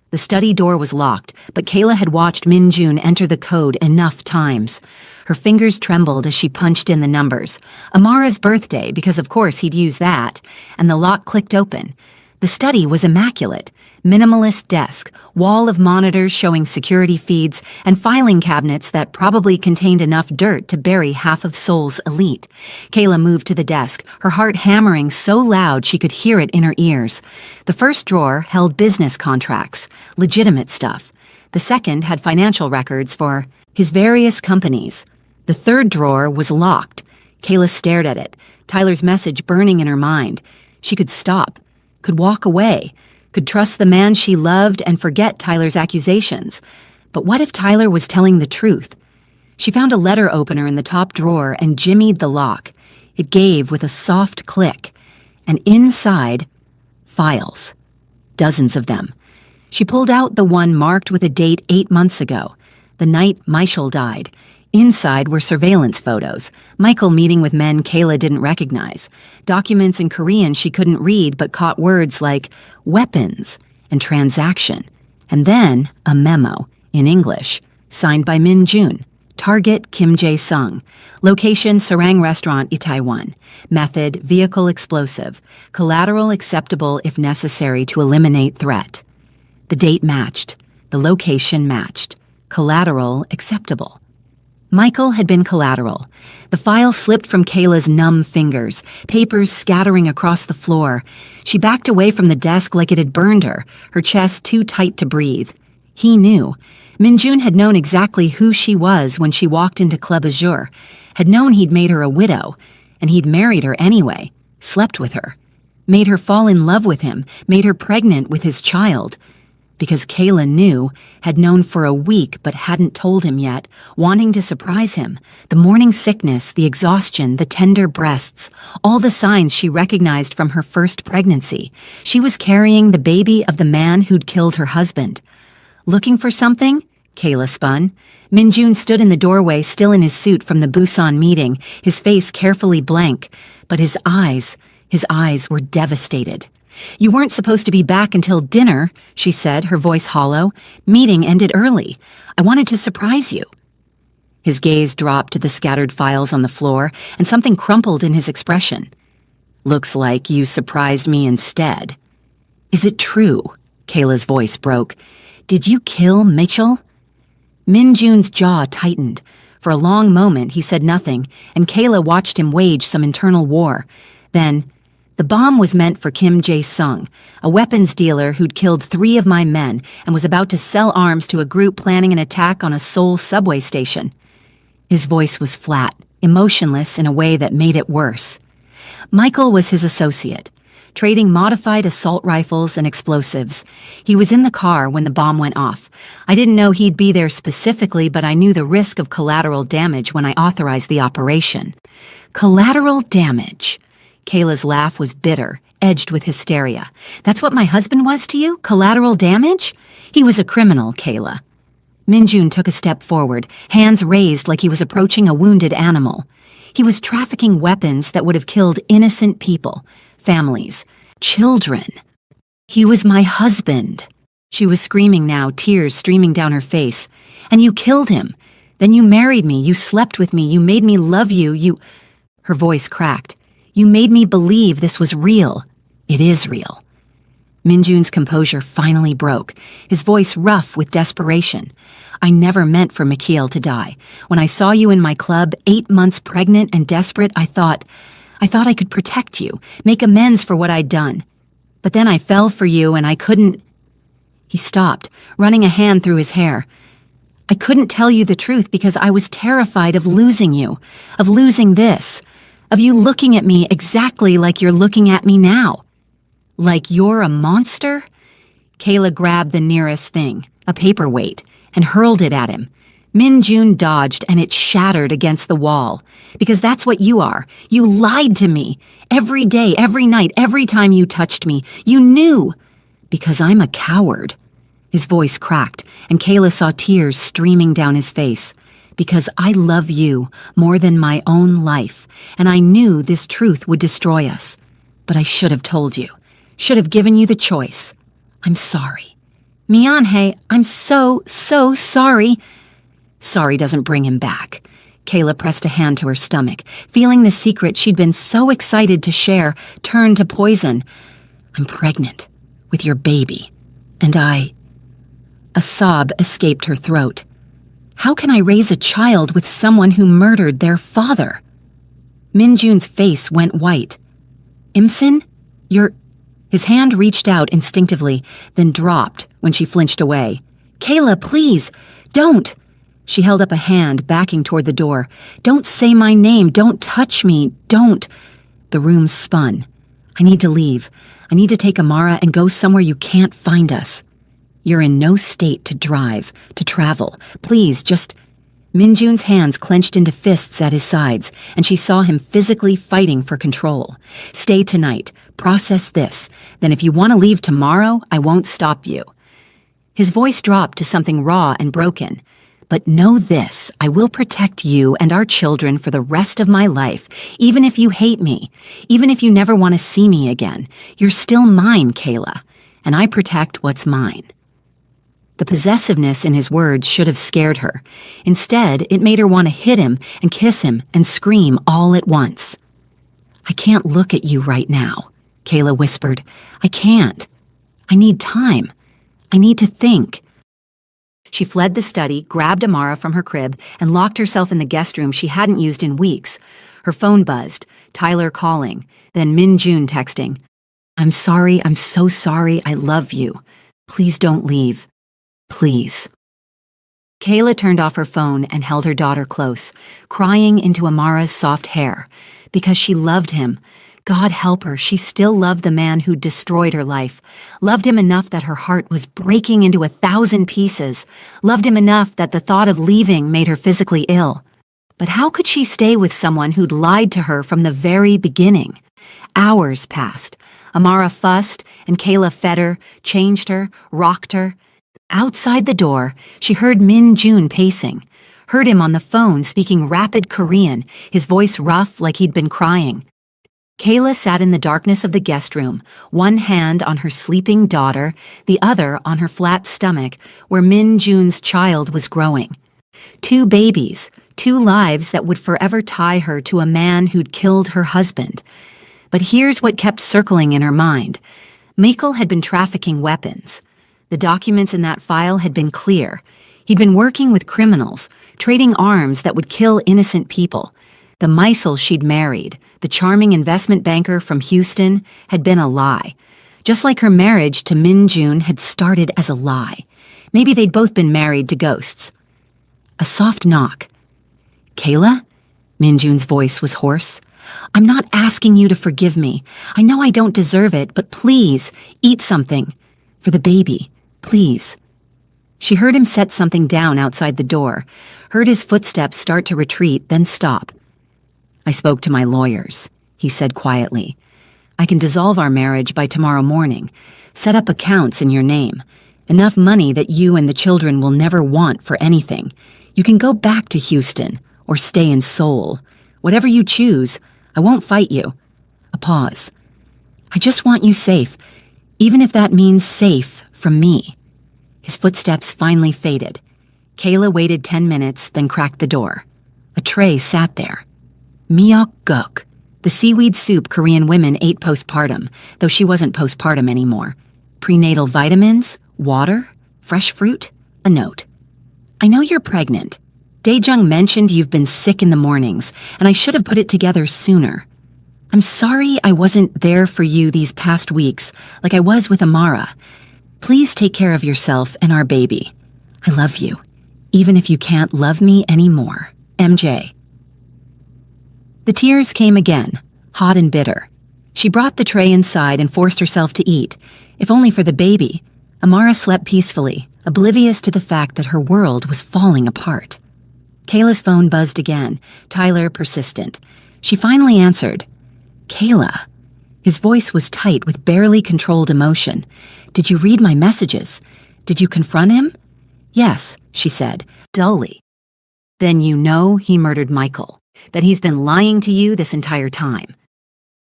The study door was locked, but Kayla had watched Min Jun enter the code enough times. Her fingers trembled as she punched in the numbers. Amara's birthday, because of course he'd use that, and the lock clicked open. The study was immaculate. Minimalist desk, wall of monitors showing security feeds, and filing cabinets that probably contained enough dirt to bury half of Seoul's elite. Kayla moved to the desk, her heart hammering so loud she could hear it in her ears. The first drawer held business contracts, legitimate stuff. The second had financial records for his various companies. The third drawer was locked. Kayla stared at it, Tyler's message burning in her mind. She could stop, could walk away, could trust the man she loved and forget Tyler's accusations. But what if Tyler was telling the truth? She found a letter opener in the top drawer and jimmied the lock. It gave with a soft click. And inside, files. Dozens of them. She pulled out the one marked with a date 8 months ago, the night Michael died. Inside were surveillance photos, Michael meeting with men Kayla didn't recognize, documents in Korean she couldn't read but caught words like weapons and transaction, and then a memo in English, signed by Min Jun. Target Kim Jae-sung. Location Sarang Restaurant, Itaewon. Method vehicle explosive. Collateral acceptable if necessary to eliminate threat. The date matched. The location matched. Collateral acceptable. Michael had been collateral. The file slipped from Kayla's numb fingers, papers scattering across the floor. She backed away from the desk like it had burned her chest too tight to breathe. He knew. Min Jun had known exactly who she was when she walked into Club Azure, had known he'd made her a widow, and he'd married her anyway, slept with her, made her fall in love with him, made her pregnant with his child. Because Kayla knew, had known for a week but hadn't told him yet, wanting to surprise him. The morning sickness, the exhaustion, the tender breasts, all the signs she recognized from her first pregnancy. She was carrying the baby of the man who'd killed her husband. Looking for something? Kayla spun. Min Jun stood in the doorway, still in his suit from the Busan meeting, his face carefully blank, but his eyes were devastated. "You weren't supposed to be back until dinner," she said, her voice hollow. "Meeting ended early. I wanted to surprise you." His gaze dropped to the scattered files on the floor, and something crumpled in his expression. "Looks like you surprised me instead." "Is it true?" Kayla's voice broke. "Did you kill Mitchell?" Min Jun's jaw tightened. For a long moment he said nothing, and Kayla watched him wage some internal war. Then, "The bomb was meant for Kim Jae-sung, a weapons dealer who'd killed 3 of my men and was about to sell arms to a group planning an attack on a Seoul subway station." His voice was flat, emotionless in a way that made it worse. Michael was his associate, trading modified assault rifles and explosives. He was in the car when the bomb went off. I didn't know he'd be there specifically, but I knew the risk of collateral damage when I authorized the operation. Collateral damage. Kayla's laugh was bitter, edged with hysteria. "That's what my husband was to you? Collateral damage?" "He was a criminal, Kayla." Min Jun took a step forward, hands raised like he was approaching a wounded animal. "He was trafficking weapons that would have killed innocent people. Families, children. He was my husband." She was screaming now, tears streaming down her face. "And you killed him. Then you married me, you slept with me, you made me love you, Her voice cracked. "You made me believe this was real. It is real." Min Jun's composure finally broke, his voice rough with desperation. "I never meant for Mikhail to die. When I saw you in my club, 8 months pregnant and desperate, I thought I could protect you, make amends for what I'd done. But then I fell for you and I couldn't—" He stopped, running a hand through his hair. "I couldn't tell you the truth because I was terrified of losing you, of losing this, of you looking at me exactly like you're looking at me now. Like you're a monster?" Kayla grabbed the nearest thing, a paperweight, and hurled it at him. Min Jun dodged and it shattered against the wall. "Because that's what you are. You lied to me. Every day, every night, every time you touched me. You knew." "Because I'm a coward." His voice cracked, and Kayla saw tears streaming down his face. "Because I love you more than my own life, and I knew this truth would destroy us. But I should have told you. Should have given you the choice. I'm sorry. Myeonhae, I'm so sorry." "Sorry doesn't bring him back." Kayla pressed a hand to her stomach, feeling the secret she'd been so excited to share turn to poison. "I'm pregnant with your baby, and I—" A sob escaped her throat. "How can I raise a child with someone who murdered their father?" Min Jun's face went white. "Imsin, you're—" His hand reached out instinctively, then dropped when she flinched away. "Kayla, please, don't!" She held up a hand, backing toward the door. "Don't say my name. Don't touch me. Don't." The room spun. "I need to leave. I need to take Amara and go somewhere you can't find us." "You're in no state to drive, to travel. Please, just—" Min Jun's hands clenched into fists at his sides, and she saw him physically fighting for control. "Stay tonight. Process this. Then if you want to leave tomorrow, I won't stop you." His voice dropped to something raw and broken. But know this, I will protect you and our children for the rest of my life, even if you hate me, even if you never want to see me again. You're still mine, Kayla, and I protect what's mine." The possessiveness in his words should have scared her. Instead, it made her want to hit him and kiss him and scream all at once. "I can't look at you right now," Kayla whispered. "I can't. I need time. I need to think." She fled the study, grabbed Amara from her crib, and locked herself in the guest room she hadn't used in weeks. Her phone buzzed, Tyler calling, then Min Jun texting. "I'm sorry, I'm so sorry, I love you. Please don't leave. Please." Kayla turned off her phone and held her daughter close, crying into Amara's soft hair. Because she loved him. God help her, she still loved the man who destroyed her life. Loved him enough that her heart was breaking into 1,000 pieces. Loved him enough that the thought of leaving made her physically ill. But how could she stay with someone who'd lied to her from the very beginning? Hours passed. Amara fussed, and Kayla fed her, changed her, rocked her. Outside the door, she heard Min Jun pacing. Heard him on the phone speaking rapid Korean, his voice rough like he'd been crying. Kayla sat in the darkness of the guest room, one hand on her sleeping daughter, the other on her flat stomach, where Min Jun's child was growing. 2 babies, 2 lives that would forever tie her to a man who'd killed her husband. But here's what kept circling in her mind. Mikkel had been trafficking weapons. The documents in that file had been clear. He'd been working with criminals, trading arms that would kill innocent people. The Meisel she'd married, the charming investment banker from Houston, had been a lie. Just like her marriage to Min Jun had started as a lie. Maybe they'd both been married to ghosts. A soft knock. "Kayla?" Min Jun's voice was hoarse. "I'm not asking you to forgive me. I know I don't deserve it, but please, eat something. For the baby, please." She heard him set something down outside the door, heard his footsteps start to retreat, then stop. "I spoke to my lawyers," he said quietly. "I can dissolve our marriage by tomorrow morning, set up accounts in your name, enough money that you and the children will never want for anything. You can go back to Houston or stay in Seoul. Whatever you choose, I won't fight you." A pause. "I just want you safe, even if that means safe from me." His footsteps finally faded. Kayla waited 10 minutes, then cracked the door. A tray sat there. Miok guk, the seaweed soup Korean women ate postpartum, though she wasn't postpartum anymore. Prenatal vitamins, water, fresh fruit, a note. "I know you're pregnant. Daejung mentioned you've been sick in the mornings, and I should have put it together sooner. I'm sorry I wasn't there for you these past weeks, like I was with Amara. Please take care of yourself and our baby. I love you, even if you can't love me anymore. MJ." The tears came again, hot and bitter. She brought the tray inside and forced herself to eat. If only for the baby. Amara slept peacefully, oblivious to the fact that her world was falling apart. Kayla's phone buzzed again, Tyler persistent. She finally answered. "Kayla." His voice was tight with barely controlled emotion. "Did you read my messages? Did you confront him?" "Yes," she said, dully. "Then you know he murdered Michael, that he's been lying to you this entire time."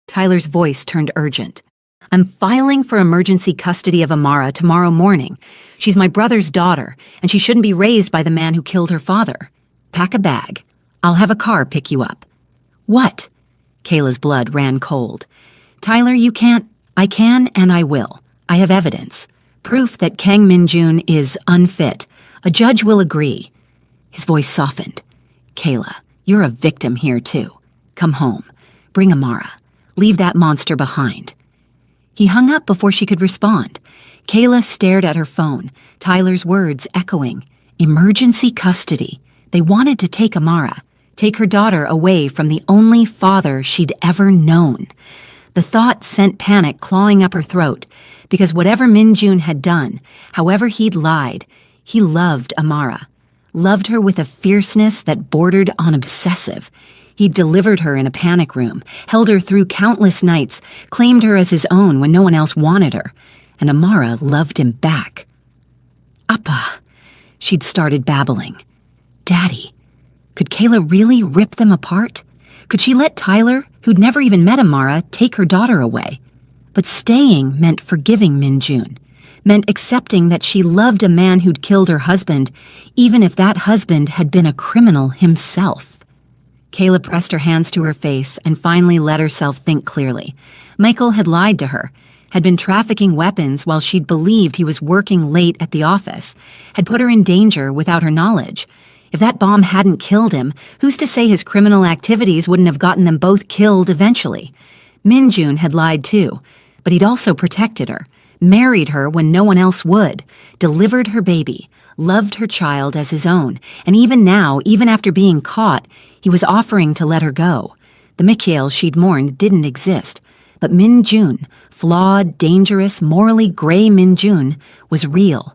Tyler's voice turned urgent. "I'm filing for emergency custody of Amara tomorrow morning. She's my brother's daughter, and she shouldn't be raised by the man who killed her father. Pack a bag. I'll have a car pick you up." "What?" Kayla's blood ran cold. "Tyler, you can't." "I can and I will. I have evidence. Proof that Kang Min-jun is unfit. A judge will agree." His voice softened. "Kayla, you're a victim here too. Come home. Bring Amara. Leave that monster behind." He hung up before she could respond. Kayla stared at her phone, Tyler's words echoing. Emergency custody. They wanted to take Amara, take her daughter away from the only father she'd ever known. The thought sent panic clawing up her throat, because whatever Min-jun had done, however he'd lied, he loved Amara. Loved her with a fierceness that bordered on obsessive. He'd delivered her in a panic room, held her through countless nights, claimed her as his own when no one else wanted her. And Amara loved him back. "Appa," she'd started babbling. Daddy. Could Kayla really rip them apart? Could she let Tyler, who'd never even met Amara, take her daughter away? But staying meant forgiving Min-jun, meant accepting that she loved a man who'd killed her husband, even if that husband had been a criminal himself. Kayla pressed her hands to her face and finally let herself think clearly. Michael had lied to her, had been trafficking weapons while she'd believed he was working late at the office, had put her in danger without her knowledge. If that bomb hadn't killed him, who's to say his criminal activities wouldn't have gotten them both killed eventually? Min-jun had lied too, but he'd also protected her, married her when no one else would, delivered her baby, loved her child as his own, and even now, even after being caught, he was offering to let her go. The Mikhail she'd mourned didn't exist, but Min-jun, flawed, dangerous, morally gray Min-jun, was real.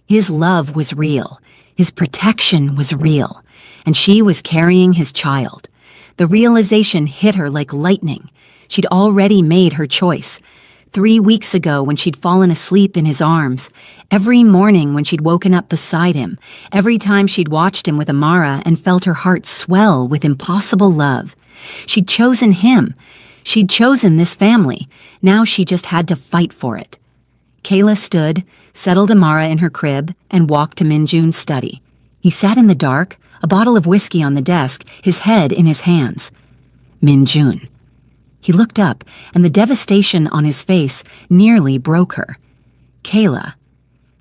His love was real. His protection was real, and she was carrying his child. The realization hit her like lightning. She'd already made her choice. 3 weeks ago when she'd fallen asleep in his arms, every morning when she'd woken up beside him, every time she'd watched him with Amara and felt her heart swell with impossible love. She'd chosen him. She'd chosen this family. Now she just had to fight for it. Kayla stood, settled Amara in her crib, and walked to Min-jun's study. He sat in the dark, a bottle of whiskey on the desk, his head in his hands. Min-jun. He looked up, and the devastation on his face nearly broke her. Kayla.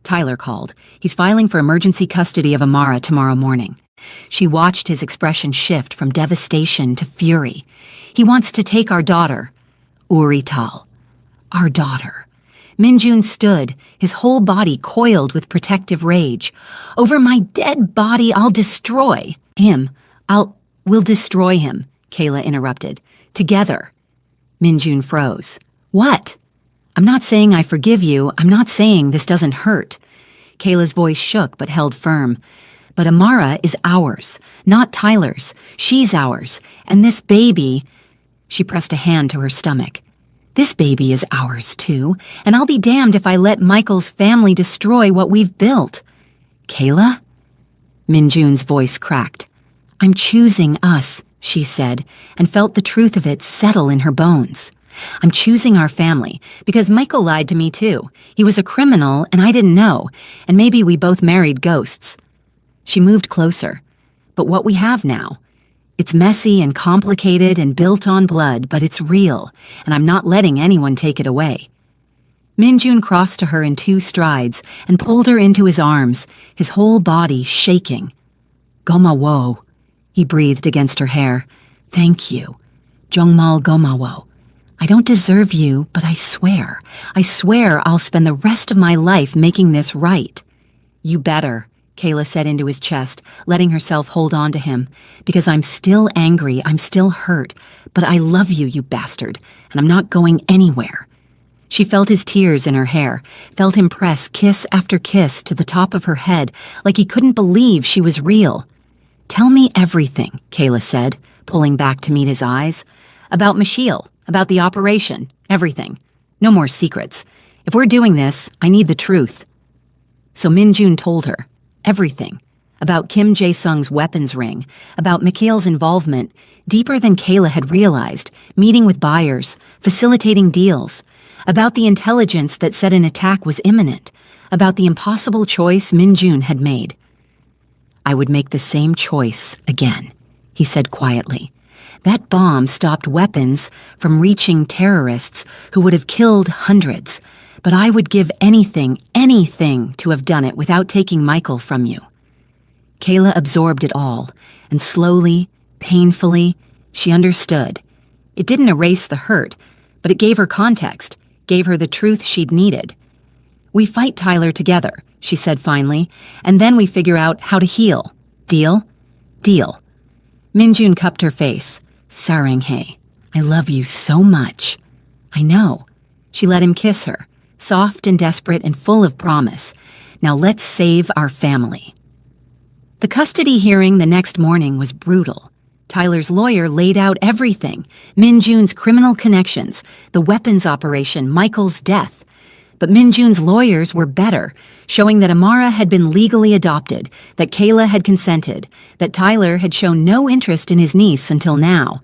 Tyler called. He's filing for emergency custody of Amara tomorrow morning. She watched his expression shift from devastation to fury. He wants to take our daughter. Urital. Our daughter. Min-jun stood, his whole body coiled with protective rage. Over my dead body, I'll destroy him. We'll destroy him, Kayla interrupted. Together. Min-jun froze. What? I'm not saying I forgive you. I'm not saying this doesn't hurt. Kayla's voice shook but held firm. But Amara is ours, not Tyler's. She's ours. And this baby... She pressed a hand to her stomach. This baby is ours, too, and I'll be damned if I let Michael's family destroy what we've built. Kayla? Min-jun's voice cracked. I'm choosing us, she said, and felt the truth of it settle in her bones. I'm choosing our family, because Michael lied to me, too. He was a criminal, and I didn't know, and maybe we both married ghosts. She moved closer. But what we have now... It's messy and complicated and built on blood, but it's real, and I'm not letting anyone take it away. Min-jun crossed to her in 2 strides and pulled her into his arms, his whole body shaking. Gomawo, he breathed against her hair. Thank you. Jongmal Gomawo. I don't deserve you, but I swear I'll spend the rest of my life making this right. You better. Kayla said into his chest, letting herself hold on to him. Because I'm still angry, I'm still hurt, but I love you, you bastard, and I'm not going anywhere. She felt his tears in her hair, felt him press kiss after kiss to the top of her head, like he couldn't believe she was real. Tell me everything, Kayla said, pulling back to meet his eyes. About Michiel, about the operation, everything. No more secrets. If we're doing this, I need the truth. So Min-jun told her. Everything. About Kim Jae-sung's weapons ring, about Mikhail's involvement, deeper than Kayla had realized, meeting with buyers, facilitating deals, about the intelligence that said an attack was imminent, about the impossible choice Min-jun had made. I would make the same choice again, he said quietly. That bomb stopped weapons from reaching terrorists who would have killed hundreds. But I would give anything to have done it without taking Michael from you. Kayla absorbed it all, and slowly, painfully, she understood. It didn't erase the hurt, but it gave her context, gave her the truth she'd needed. We fight Tyler together, she said finally, and then we figure out how to heal. Deal? Deal. Min-jun cupped her face. Saranghae, I love you so much. I know. She let him kiss her. Soft and desperate and full of promise. Now let's save our family. The custody hearing the next morning was brutal. Tyler's lawyer laid out everything. Min-jun's criminal connections, the weapons operation, Michael's death. But Minjun's lawyers were better, showing that Amara had been legally adopted, that Kayla had consented, that Tyler had shown no interest in his niece until now.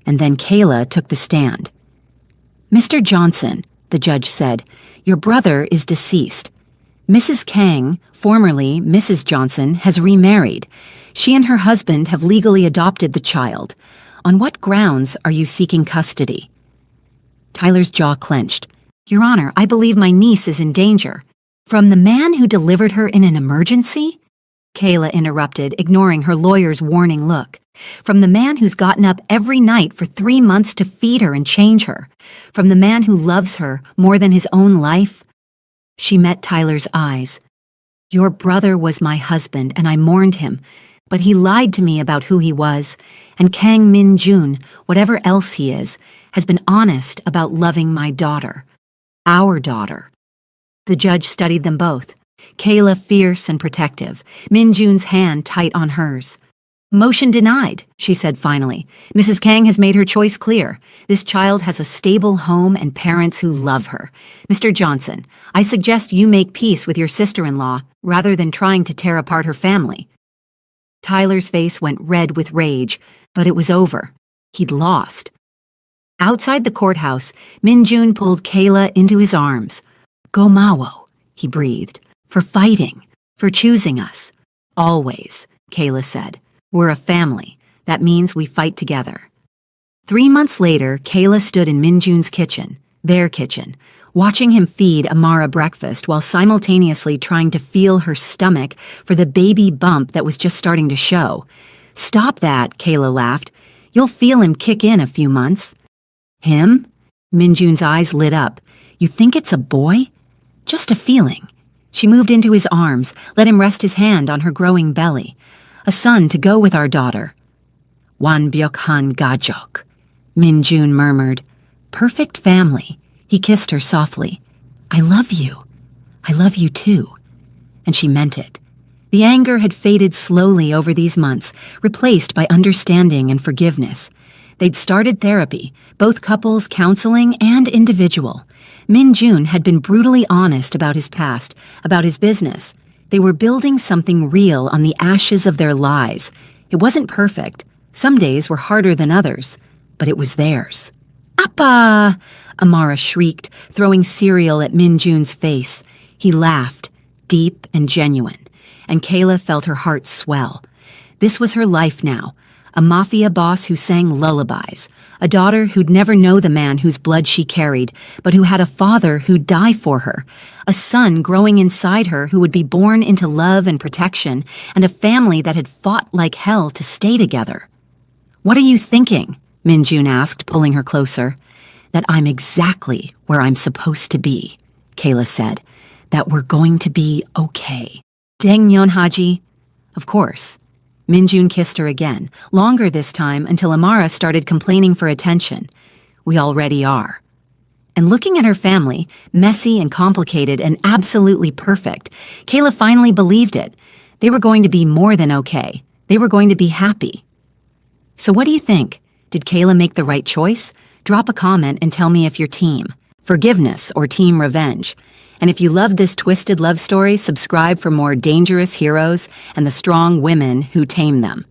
And then Kayla took the stand. "Mr. Johnson," the judge said, "your brother is deceased. Mrs. Kang, formerly Mrs. Johnson, has remarried. She and her husband have legally adopted the child. On what grounds are you seeking custody?" Tyler's jaw clenched. "Your Honor, I believe my niece is in danger." "From the man who delivered her in an emergency?" Kayla interrupted, ignoring her lawyer's warning look. "From the man who's gotten up every night for 3 months to feed her and change her? From the man who loves her more than his own life?" She met Tyler's eyes. "Your brother was my husband, and I mourned him, but he lied to me about who he was, and Kang Min-jun, whatever else he is, has been honest about loving my daughter. Our daughter." The judge studied them both, Kayla fierce and protective, Min-jun's hand tight on hers. "Motion denied," she said finally. "Mrs. Kang has made her choice clear. This child has a stable home and parents who love her. Mr. Johnson, I suggest you make peace with your sister-in-law rather than trying to tear apart her family." Tyler's face went red with rage, but it was over. He'd lost. Outside the courthouse, Min-jun pulled Kayla into his arms. "Gomawo," he breathed, "for fighting, for choosing us. Always," Kayla said. "We're a family. That means we fight together." 3 months later, Kayla stood in Min-jun's kitchen, their kitchen, watching him feed Amara breakfast while simultaneously trying to feel her stomach for the baby bump that was just starting to show. "Stop that," Kayla laughed. "You'll feel him kick in a few months." "Him?" Min-jun's eyes lit up. "You think it's a boy?" "Just a feeling." She moved into his arms, let him rest his hand on her growing belly. "A son to go with our daughter." "Wanbyokhan gajok," Min-jun murmured. "Perfect family." He kissed her softly. "I love you. I love you too." And she meant it. The anger had faded slowly over these months, replaced by understanding and forgiveness. They'd started therapy, both couples counseling and individual. Min-jun had been brutally honest about his past, about his business. They were building something real on the ashes of their lies. It wasn't perfect. Some days were harder than others, but it was theirs. "Appa!" Amara shrieked, throwing cereal at Min-jun's face. He laughed, deep and genuine, and Kayla felt her heart swell. This was her life now. A mafia boss who sang lullabies, a daughter who'd never know the man whose blood she carried, but who had a father who'd die for her, a son growing inside her who would be born into love and protection, and a family that had fought like hell to stay together. "What are you thinking?" Min-jun asked, pulling her closer. "That I'm exactly where I'm supposed to be," Kayla said. "That we're going to be okay." "Deng Nyon Haji." "Of course." Min-jun kissed her again, longer this time until Amara started complaining for attention. "We already are." And looking at her family, messy and complicated and absolutely perfect, Kayla finally believed it. They were going to be more than okay. They were going to be happy. So what do you think? Did Kayla make the right choice? Drop a comment and tell me if you're team forgiveness or team revenge. And if you love this twisted love story, subscribe for more dangerous heroes and the strong women who tame them.